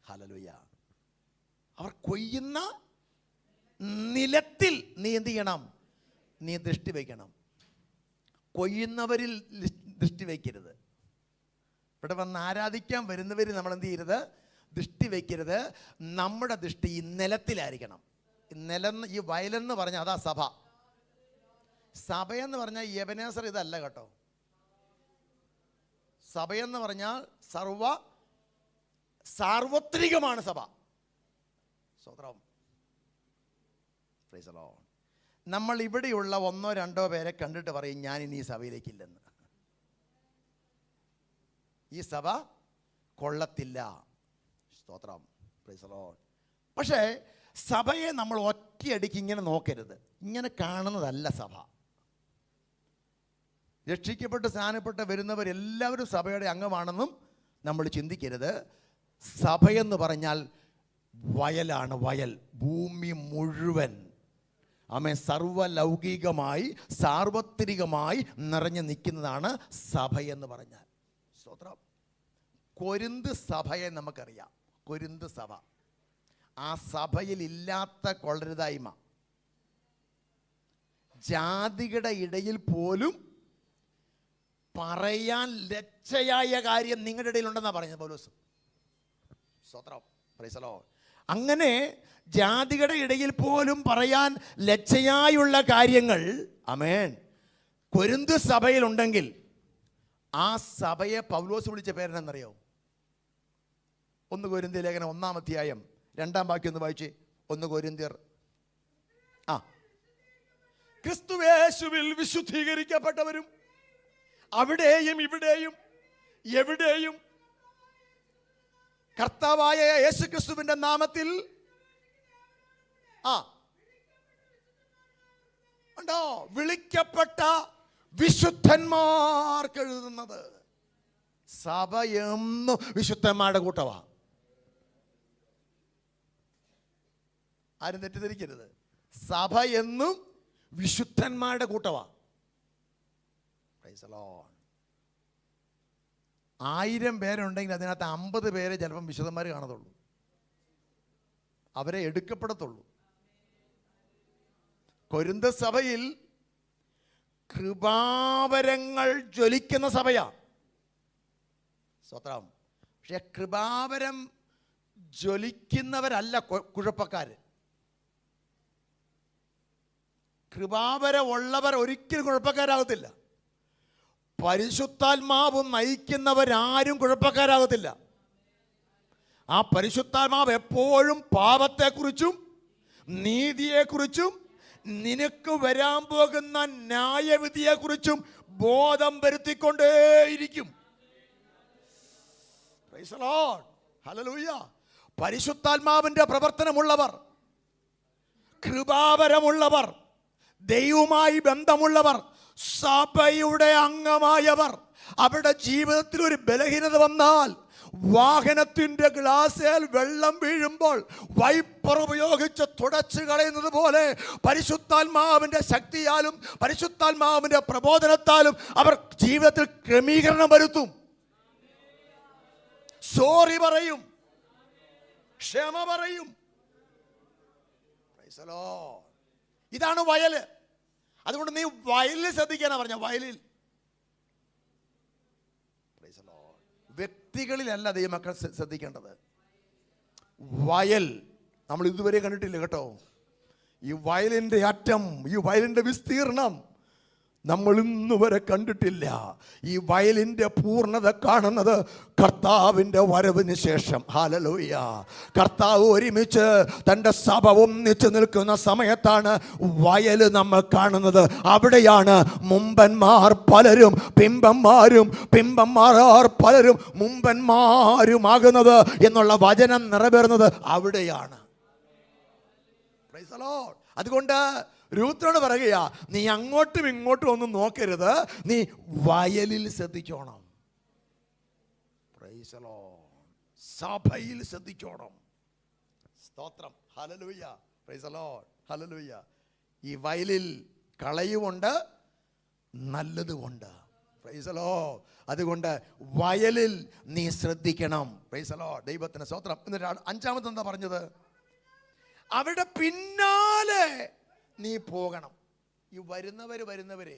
ഹല്ലേലൂയ. അവർ കൊയ്യുന്ന നിലത്തിൽ നീ എന്ത് ചെയ്യണം? നീ ദൃഷ്ടി വയ്ക്കണം. കൊയ്യുന്നവരിൽ ദൃഷ്ടി വയ്ക്കരുത്. ഇവിടെ വന്ന് ആരാധിക്കാൻ വരുന്നവർ നമ്മൾ എന്ത് ചെയ്യരുത്? ദൃഷ്ടി വയ്ക്കരുത്. നമ്മുടെ ദൃഷ്ടി ഈ നിലത്തിലായിരിക്കണം. ഈ വയലെന്ന് പറഞ്ഞാൽ അതാ സഭ. സഭയെന്ന് പറഞ്ഞാൽ എബനേസർ ഇതല്ല കേട്ടോ. സഭയെന്ന് പറഞ്ഞാൽ സാർവത്രികമാണ് സഭ. സ്തോത്രം, പ്രൈസ് ദി ലോർഡ്. നമ്മൾ ഇവിടെയുള്ള 1-2 പേരെ കണ്ടിട്ട് പറയും, ഞാൻ ഇനി ഈ സഭയിലേക്കില്ലെന്ന്. ഈ സഭ കൊള്ളത്തില്ല. സ്തോത്രം, പ്രൈസ് ദി ലോർഡ്. പക്ഷേ സഭയെ നമ്മൾ ഒറ്റയടിക്ക് ഇങ്ങനെ നോക്കരുത്. ഇങ്ങനെ കാണുന്നതല്ല സഭ. രക്ഷിക്കപ്പെട്ട് സ്നാനപ്പെട്ട് വരുന്നവരെല്ലാവരും സഭയുടെ അംഗമാണെന്നും നമ്മൾ ചിന്തിക്കരുത്. സഭയെന്ന് പറഞ്ഞാൽ വയലാണ്. വയൽ, ഭൂമി മുഴുവൻ സർവലൗകികമായി സാർവത്രികമായി നിറഞ്ഞു നിൽക്കുന്നതാണ് സഭയെന്ന് പറഞ്ഞാൽ. സ്തോത്രം. കൊരിന്ത് സഭയെ നമുക്കറിയാം. കൊരിന്ത് സഭ, ആ സഭയിൽ ഇല്ലാത്ത കൊള്ളരുതായ്മ, ജാതികളുടെ ഇടയിൽ പോലും പറയാൻ ലജ്ജയായ കാര്യം നിങ്ങളുടെ ഇടയിലുണ്ടെന്നാണ് പറഞ്ഞത് പൗലോസ്. സ്തോത്രം, പ്രൈസ് ദി ലോർഡ്. അങ്ങനെ ജാതികളുടെ ഇടയിൽ പോലും പറയാൻ ലജ്ജയായുള്ള കാര്യങ്ങൾ, ആമേൻ, കൊരിന്ത് സഭയിലുണ്ടെങ്കിൽ ആ സഭയെ പൗലോസ് വിളിച്ച പേരെന്നറിയോ? 1 കൊരിന്ത്യർ ലേഖനം 1-ാം അധ്യായം 2-ാം വാക്യം ഒന്ന് വായിച്ച്. 1 കൊരിന്ത്യർ. ക്രിസ്തുയേശുവിൽ വിശുദ്ധീകരിക്കപ്പെട്ടവരും അവിടെയും ഇവിടെയും എവിടെയും കർത്താവായ യേശു ക്രിസ്തുവിന്റെ നാമത്തിൽ ഉണ്ടോ വിളിക്കപ്പെട്ട വിശുദ്ധന്മാർക്ക് എഴുതുന്നത്. സഭ എന്നും വിശുദ്ധന്മാരുടെ കൂട്ടമാ. ആരും തെറ്റിദ്ധരിക്കരുത്. സഭ എന്നും വിശുദ്ധന്മാരുടെ കൂട്ടമാ. Price the Lord. 1000 പേരുണ്ടെങ്കിൽ അതിനകത്ത് 50 പേരെ ചിലപ്പം വിശുദ്ധന്മാർ കാണത്തുള്ളൂ, അവരെ എടുക്കപ്പെടത്തുള്ളൂ. കൊരിന്ത സഭയിൽ കൃപാവരങ്ങൾ ജ്വലിക്കുന്ന സഭയാ. സ്വത്രം. പക്ഷെ കൃപാവരം ജ്വലിക്കുന്നവരല്ല കുഴപ്പക്കാര്. കൃപാവരം ഉള്ളവർ ഒരിക്കലും കുഴപ്പക്കാരാകത്തില്ല. പരിശുദ്ധാത്മാവും നയിക്കുന്നവരാരും കുഴപ്പക്കാരാകത്തില്ല. ആ പരിശുദ്ധാത്മാവ് എപ്പോഴും പാപത്തെക്കുറിച്ചും നീതിയെക്കുറിച്ചും നിനക്ക് വരാൻ പോകുന്ന ന്യായവിധിയെക്കുറിച്ചും ബോധം വരുത്തിക്കൊണ്ടേയിരിക്കും. Praise the Lord. ഹല്ലേലൂയ. പരിശുദ്ധാത്മാവിന്റെ പ്രവർത്തനമുള്ളവർ, കൃപാവരമുള്ളവർ, ദൈവവുമായി ബന്ധമുള്ളവർ, സഭയുടെ അംഗമായവർ, അവരുടെ ജീവിതത്തിൽ ഒരു ബലഹീനത വന്നാൽ, വാഹനത്തിന്റെ ഗ്ലാസിൽ വെള്ളം വീഴുമ്പോൾ വൈപ്പർ ഉപയോഗിച്ച് തുടച്ചു കളയുന്നത് പോലെ പരിശുദ്ധാത്മാവിന്റെ ശക്തിയാലും പരിശുദ്ധാത്മാവിന്റെ പ്രബോധനത്താലും അവർ ജീവിതത്തിൽ ക്രമീകരണം വരുത്തും. സോറി പറയും, ക്ഷമ പറയും. ഇതാണ് വയല്. അതുകൊണ്ട് നീ വയലിൽ ശ്രദ്ധിക്കാനാ പറഞ്ഞ. വയലിൽ, വ്യക്തികളിലല്ല ദൈവമക്കൾ ശ്രദ്ധിക്കേണ്ടത്. വയൽ നമ്മൾ ഇതുവരെ കണ്ടിട്ടില്ല കേട്ടോ. ഈ വയലിൻ്റെ അറ്റം, ഈ വയലിൻ്റെ വിസ്തീർണം നമ്മൾ ഇന്ന് വരെ കണ്ടിട്ടില്ല. ഈ വയലിൻ്റെ പൂർണ്ണത കാണുന്നത് കർത്താവിൻ്റെ വരവിന് ശേഷം. ഹല്ലേലൂയ. കർത്താവ് ഒരുമിച്ച് തൻ്റെ സഭ ഒന്നിച്ച് നിൽക്കുന്ന സമയത്താണ് വയൽ നമ്മൾ കാണുന്നത്. അവിടെയാണ് മുമ്പന്മാർ പലരും പിമ്പന്മാരും, പിമ്പന്മാർ പലരും മുമ്പന്മാരുമാകുന്നത് എന്നുള്ള വചനം നിറവേറുന്നത് അവിടെയാണ്. Price the lord. അതുകൊണ്ട് രൂത്തിനോട് പറയുക, നീ അങ്ങോട്ടും ഇങ്ങോട്ടും ഒന്നും നോക്കരുത്, നീ വയലിൽ ശ്രദ്ധിച്ചോണം. Praise the lord. സഭയിൽ ശ്രദ്ധിച്ചോണം. സ്തോത്രം. Hallelujah. Praise the Lord. Hallelujah. ഈ വയലിൽ കളയുമുണ്ട് നല്ലതുമുണ്ട്. Praise the lord. അതുകൊണ്ട് വയലിൽ നീ ശ്രദ്ധിക്കണം. Praise the lord. ദൈവത്തിന് സ്തോത്രം. എന്നിട്ട് 5-ാമത് എന്താ പറഞ്ഞത്? അവിടെ പിന്നാലെ നീ പോകണം. ഈ വരുന്നവരെ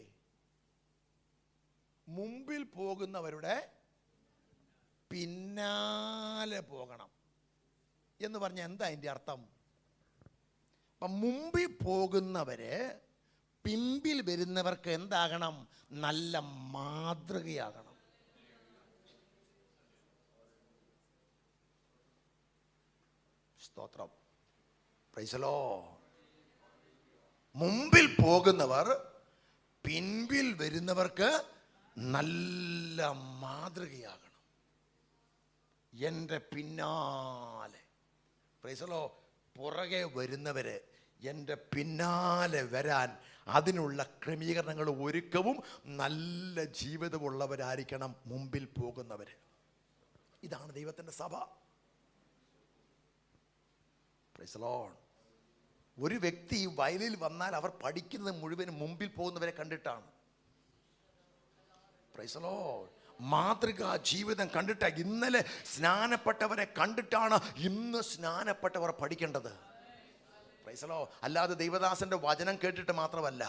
മുമ്പിൽ പോകുന്നവരുടെ പിന്നാലെ പോകണം എന്ന് പറഞ്ഞ എന്താ അതിൻ്റെ അർത്ഥം? അപ്പം മുമ്പിൽ പോകുന്നവര് പിമ്പിൽ വരുന്നവർക്ക് എന്താകണം? നല്ല മാതൃകയാകണം. സ്തോത്രം. Praise the Lord. മുമ്പിൽ പോകുന്നവർ പിൻപിൽ വരുന്നവർക്ക് നല്ല മാതൃകയാകണം. എൻ്റെ പിന്നാലെ, പ്രൈസ് ദി ലോർഡ്, പുറകെ വരുന്നവര് എൻ്റെ പിന്നാലെ വരാൻ അതിനുള്ള ക്രമീകരണങ്ങളും ഒരുക്കവും നല്ല ജീവിതമുള്ളവരായിരിക്കണം മുമ്പിൽ പോകുന്നവർ. ഇതാണ് ദൈവത്തിൻ്റെ സഭ. Price the Lord. ഒരു വ്യക്തി വയലിൽ വന്നാൽ അവർ പഠിക്കുന്നത് മുഴുവനും മുമ്പിൽ പോകുന്നവരെ കണ്ടിട്ടാണ്. Price the Lord. മാതൃകാ ജീവിതം കണ്ടിട്ടാണ്. ഇന്നലെ സ്നാനപ്പെട്ടവരെ കണ്ടിട്ടാണ് ഇന്ന് സ്നാനപ്പെട്ടവർ പഠിക്കേണ്ടത്. Price the Lord. അല്ലാതെ ദൈവദാസന്റെ വചനം കേട്ടിട്ട് മാത്രമല്ല,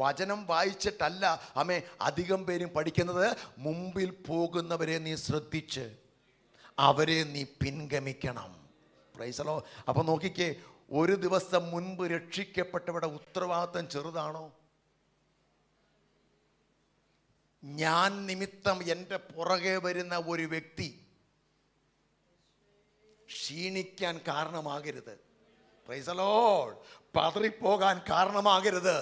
വചനം വായിച്ചിട്ടല്ല അമ്മേ അധികം പേരും പഠിക്കുന്നത്. മുമ്പിൽ പോകുന്നവരെ നീ ശ്രദ്ധിച്ച് അവരെ നീ പിൻഗമിക്കണം. Price the Lord. അപ്പൊ നോക്കിക്കേ, ഒരു ദിവസം മുൻപ് രക്ഷിക്കപ്പെട്ടവരുടെ ഉത്തരവാദിത്വം ചെറുതാണോ? ഞാൻ നിമിത്തം എൻ്റെ പുറകെ വരുന്ന ഒരു വ്യക്തി ക്ഷീണിക്കാൻ കാരണമാകരുത്. Praise the lord. പതറിപ്പോകാൻ കാരണമാകരുത്.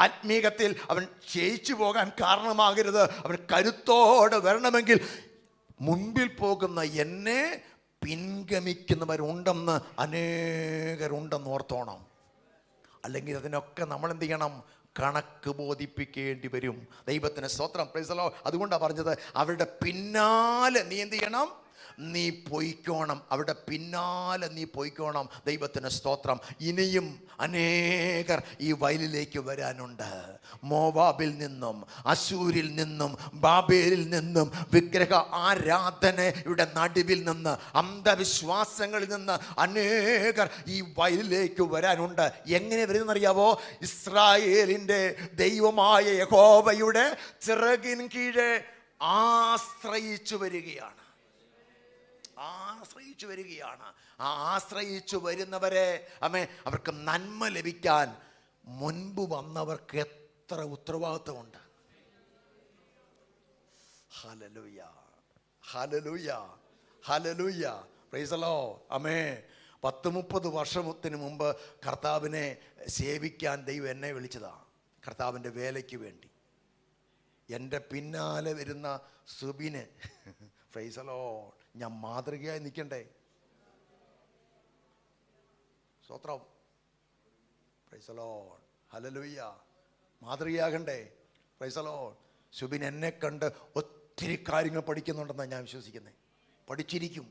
ആത്മീകത്തിൽ അവൻ ക്ഷയിച്ചു പോകാൻ കാരണമാകരുത്. അവൻ കരുത്തോടെ വരണമെങ്കിൽ മുൻപിൽ പോകുന്ന എന്നെ പിൻഗമിക്കുന്നവരുണ്ടെന്ന് അനേകരുണ്ടെന്ന് ഓർത്തോണം. അല്ലെങ്കിൽ അതിനൊക്കെ നമ്മൾ എന്ത് ചെയ്യണം? കണക്ക് ബോധിപ്പിക്കേണ്ടി വരും. ദൈവത്തിന് സ്തോത്രം. Praise the Lord. അതുകൊണ്ടാണ് പറഞ്ഞത് അവരുടെ പിന്നാലെ നീ എന്ത് ചെയ്യണം? നീ പൊയ്ക്കോണം, അവിടെ പിന്നാലെ നീ പൊയ്ക്കോണം. ദൈവത്തിന് സ്തോത്രം. ഇനിയും അനേകർ ഈ വയലിലേക്ക് വരാനുണ്ട്. മോവാബിൽ നിന്നും, അശൂരിൽ നിന്നും, ബാബേലിൽ നിന്നും, വിഗ്രഹ ആരാധനയുടെ നടുവിൽ നിന്ന്, അന്ധവിശ്വാസങ്ങളിൽ നിന്ന് അനേകർ ഈ വയലിലേക്ക് വരാനുണ്ട്. എങ്ങനെ വരുന്നറിയാവോ? ഇസ്രായേലിൻ്റെ ദൈവമായ യഹോവയുടെ ചിറകിൻ കീഴെ ആശ്രയിച്ചു വരികയാണ്. ആശ്രയിച്ചു വരികയാണ്. ആ ആശ്രയിച്ചു വരുന്നവരെ അവർക്ക് നന്മ ലഭിക്കാൻ മുൻപ് വന്നവർക്ക് എത്ര ഉത്തരവാദിത്വമുണ്ട്. Hallelujah, hallelujah, hallelujah, praise the Lord. Amen. 30 വർഷത്തിന് മുമ്പ് കർത്താവിനെ സേവിക്കാൻ ദൈവം എന്നെ വിളിച്ചതാണ്, കർത്താവിൻ്റെ വേലയ്ക്ക് വേണ്ടി. എൻ്റെ പിന്നാലെ വരുന്ന സുബിന്, പ്രൈസ് ദി ലോർഡ്, ഞാൻ മാതൃകയായി നിൽക്കണ്ടേ? സ്തോത്രം, പ്രൈസ് ദി ലോർഡ്, ഹല്ലേലൂയ. മാതൃകയാകണ്ടേ? Praise the lord. സുബിൻ എന്നെ കണ്ട് ഒത്തിരി കാര്യങ്ങൾ പഠിക്കുന്നുണ്ടെന്നാണ് ഞാൻ വിശ്വസിക്കുന്നത്. പഠിച്ചിരിക്കും.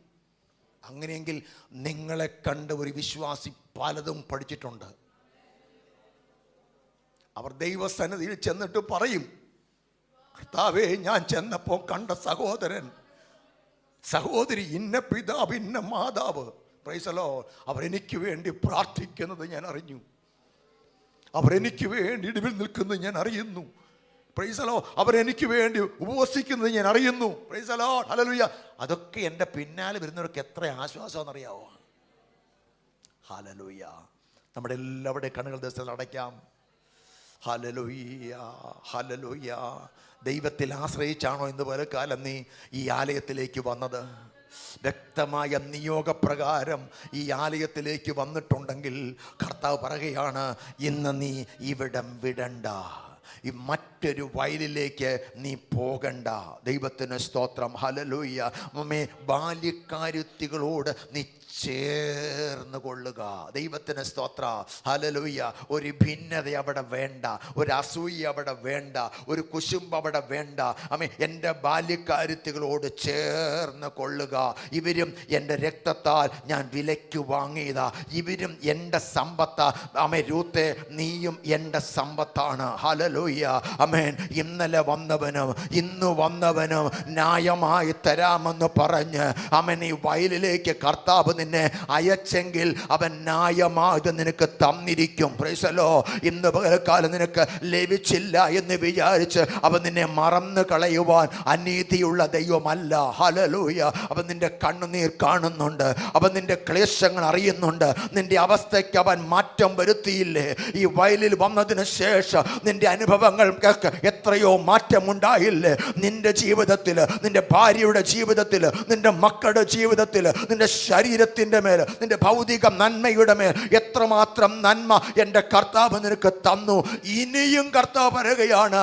അങ്ങനെയെങ്കിൽ നിങ്ങളെ കണ്ട് ഒരു വിശ്വാസി പലതും പഠിച്ചിട്ടുണ്ട്. അവർ ദൈവസന്നിധിയിൽ ചെന്നിട്ട് പറയും, കർത്താവേ, ഞാൻ ചെന്നപ്പോൾ കണ്ട സഹോദരൻ, സഹോദരി, ഇന്ന പിതാവ്, ഇന്ന മാതാവ്, പ്രൈസ് ദി ലോർഡ്, അവരെനിക്ക് വേണ്ടി പ്രാർത്ഥിക്കുന്നത് ഞാൻ അറിഞ്ഞു. അവരെനിക്ക് വേണ്ടി ഇടിവിൽ നിൽക്കുന്നത് ഞാൻ അറിയുന്നു. Price the Lord. അവരെനിക്ക് വേണ്ടി ഉപവസിക്കുന്നത് ഞാൻ അറിയുന്നു. Price the Lord, hallelujah. അതൊക്കെ എൻ്റെ പിന്നാലെ വരുന്നവർക്ക് എത്ര ആശ്വാസമെന്നറിയാവോ? ഹല്ലേലൂയ. നമ്മുടെ എല്ലാവരുടെയും കണ്ണുകൾ ദിവസത്തിൽ അടയ്ക്കാം. Hallelujah, hallelujah. ദൈവത്തിൽ ആശ്രയിച്ചാണോ ഇന്ന് പലകാലം നീ ഈ ആലയത്തിലേക്ക് വന്നത്? വ്യക്തമായ നിയോഗപ്രകാരം ഈ ആലയത്തിലേക്ക് വന്നിട്ടുണ്ടെങ്കിൽ കർത്താവ് പറയുകയാണ്, ഇന്ന് നീ ഇവിടം വിടണ്ട, ഈ മറ്റൊരു വയലിലേക്ക് നീ പോകണ്ട. ദൈവത്തിന് സ്തോത്രം, ഹല്ലേലൂയ. മമ്മേ, ബാല്യക്കാരുത്തികളോട് നീ ചേർന്ന് കൊള്ളുക. ദൈവത്തിന് സ്തോത്ര, ഹല്ലേലൂയ. ഒരു ഭിന്നത അവിടെ വേണ്ട, ഒരു അസൂയ അവിടെ വേണ്ട, ഒരു കുശുമ്പ് അവിടെ വേണ്ട. എൻ്റെ ബാല്യക്കാരുത്തികളോട് ചേർന്ന് കൊള്ളുക. ഇവരും എൻ്റെ രക്തത്താൽ ഞാൻ വിലയ്ക്ക് വാങ്ങിയതാ. ഇവരും എൻ്റെ സമ്പത്താ. രൂത്തേ, നീയും എൻ്റെ സമ്പത്താണ്. ഹല്ലേലൂയ, ആമേൻ. ഇന്നലെ വന്നവനും ഇന്ന് വന്നവനും ന്യായമായി തരാമെന്ന് പറഞ്ഞ് ഈ വയലിലേക്ക് കർത്താവ് നിന്നെ അയച്ചെങ്കിൽ അവൻ ന്യായമായത് നിനക്ക് തന്നിരിക്കും. Praise the lord. ഇന്ന് പകൽക്കാലം നിനക്ക് ലഭിച്ചില്ല എന്ന് വിചാരിച്ച് അവൻ നിന്നെ മറന്നു കളയുവാൻ അനീതിയുള്ള ദൈവമല്ല. ഹല്ലേലൂയ. അവൻ നിന്റെ കണ്ണുനീർ കാണുന്നുണ്ട്, അവൻ നിന്റെ ക്ലേശങ്ങൾ അറിയുന്നുണ്ട്. നിന്റെ അവസ്ഥയ്ക്ക് അവൻ മാറ്റം വരുത്തിയില്ലേ? ഈ വയലിൽ വന്നതിന് ശേഷം നിന്റെ അനുഭവങ്ങൾക്ക് എത്രയോ മാറ്റമുണ്ടായില്ലേ? നിന്റെ ജീവിതത്തിൽ, നിന്റെ ഭാര്യയുടെ ജീവിതത്തിൽ, നിന്റെ മക്കളുടെ ജീവിതത്തിൽ, നിന്റെ ശരീരത്തിൻ്റെ മേൽ, നിന്റെ ഭൗതിക നന്മയുടെ മേൽ എത്രമാത്രം നന്മ എൻ്റെ കർത്താവ് നിനക്ക് തന്നു. ഇനിയും കർത്താവ് പറയുകയാണ്,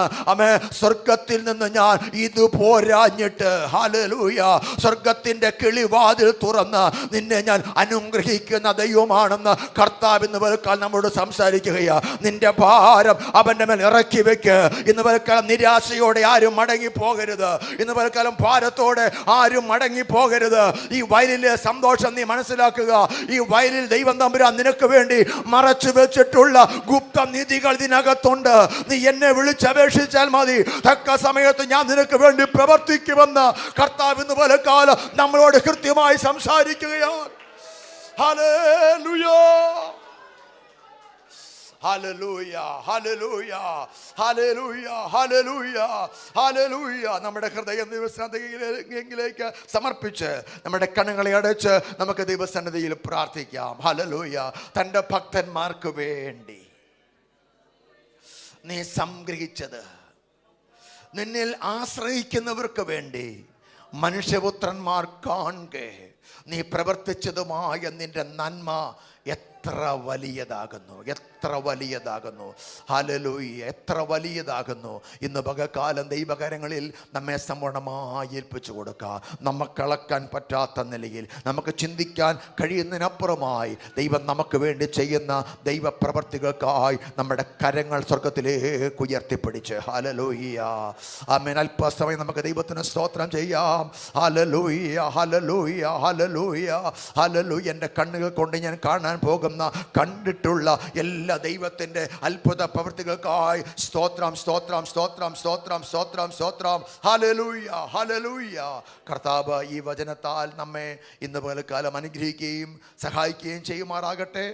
സ്വർഗത്തിൽ നിന്ന് ഞാൻ ഇത് പോരാഞ്ഞിട്ട്, ഹല്ലേലൂയ, സ്വർഗത്തിൻ്റെ കിളിവാതിൽ തുറന്ന് നിന്നെ ഞാൻ അനുഗ്രഹിക്കുന്ന ദൈവമാണെന്ന് കർത്താവ് ഇന്ന് പകൽക്കാലം നമ്മോട് സംസാരിക്കുകയാ. നിന്റെ ഭാരം അവൻ്റെ മേൽ ഇറക്കി വെക്ക്. ഇന്ന് പകൽക്കാലം നിരാശയോടെ ആരും മടങ്ങി പോകരുത്. ഇന്ന് പകൽക്കാലം ഭാരത്തോടെ ആരും മടങ്ങി പോകരുത്. ഈ വയലിലെ സന്തോഷം നീ മനസ്സിലാക്കുക. ഈ വയലിൽ ദൈവം തമ്പുരാൻ നിനക്ക് വേണ്ടി മറച്ചു വെച്ചിട്ടുള്ള ഗുപ്ത നിധികൾ ഇതിനകത്തുണ്ട്. നീ എന്നെ വിളിച്ചപേക്ഷിച്ചാൽ മതി, തക്ക സമയത്ത് ഞാൻ നിനക്ക് വേണ്ടി പ്രവർത്തിക്കുമെന്ന് കർത്താവ് ഇന്ന് പലകാലം നമ്മളോട് കൃത്യമായി സംസാരിക്കുകയാണ്. Hallelujah, hallelujah, hallelujah, hallelujah, hallelujah, hallelujah. നമ്മുടെ ഹൃദയം ദൈവസന്നിധിയിലേക്ക് സമർപ്പിച്ച് നമ്മുടെ കണ്ണുകളെ അടച്ച് നമുക്ക് ദൈവസന്നിധിയിൽ പ്രാർത്ഥിക്കാം. ഹല്ലേലൂയ. തൻ്റെ ഭക്തന്മാർക്ക് വേണ്ടി നീ സംഗ്രഹിച്ചത്, നിന്നിൽ ആശ്രയിക്കുന്നവർക്ക് വേണ്ടി മനുഷ്യപുത്രന്മാർ കാണുക നീ പ്രവർത്തിച്ചതുമായ നിന്റെ നന്മ എത്ര വലിയതാകുന്നു, എത്ര വലിയതാകുന്നു. ഹല്ലേലൂയ, എത്ര വലിയതാകുന്നു. ഇന്ന് പകൽക്കാലം ദൈവകരങ്ങളിൽ നമ്മെ സമ്പൂർണ്ണമായി ഏൽപ്പിച്ചു കൊടുക്കുക. നമുക്ക് അളക്കാൻ പറ്റാത്ത നിലയിൽ, നമുക്ക് ചിന്തിക്കാൻ കഴിയുന്നതിനപ്പുറമായി ദൈവം നമുക്ക് വേണ്ടി ചെയ്യുന്ന ദൈവപ്രവർത്തികൾക്കായി നമ്മുടെ കരങ്ങൾ സ്വർഗത്തിലേക്ക് ഉയർത്തിപ്പിടിച്ച് ഹല്ലേലൂയ. ആമേൻ. അല്പസമയം നമുക്ക് ദൈവത്തിന് സ്തോത്രം ചെയ്യാം. Hallelujah, hallelujah, hallelujah, hallelujah. എൻ്റെ കണ്ണുകൾ കൊണ്ട് ഞാൻ കാണാൻ പോകുന്ന, കണ്ടിട്ടുള്ള എല്ലാ ദൈവത്തിൻ്റെ അത്ഭുത പ്രവൃത്തികൾക്കായി സ്തോത്രം, സ്തോത്രം, സ്തോത്രം, സ്തോത്രം, സ്തോത്രം, സ്തോത്രം. Hallelujah, hallelujah. കർത്താവ് ഈ വചനത്താൽ നമ്മെ ഇന്ന് പകൽക്കാലം അനുഗ്രഹിക്കുകയും സഹായിക്കുകയും ചെയ്യുമാറാകട്ടെ.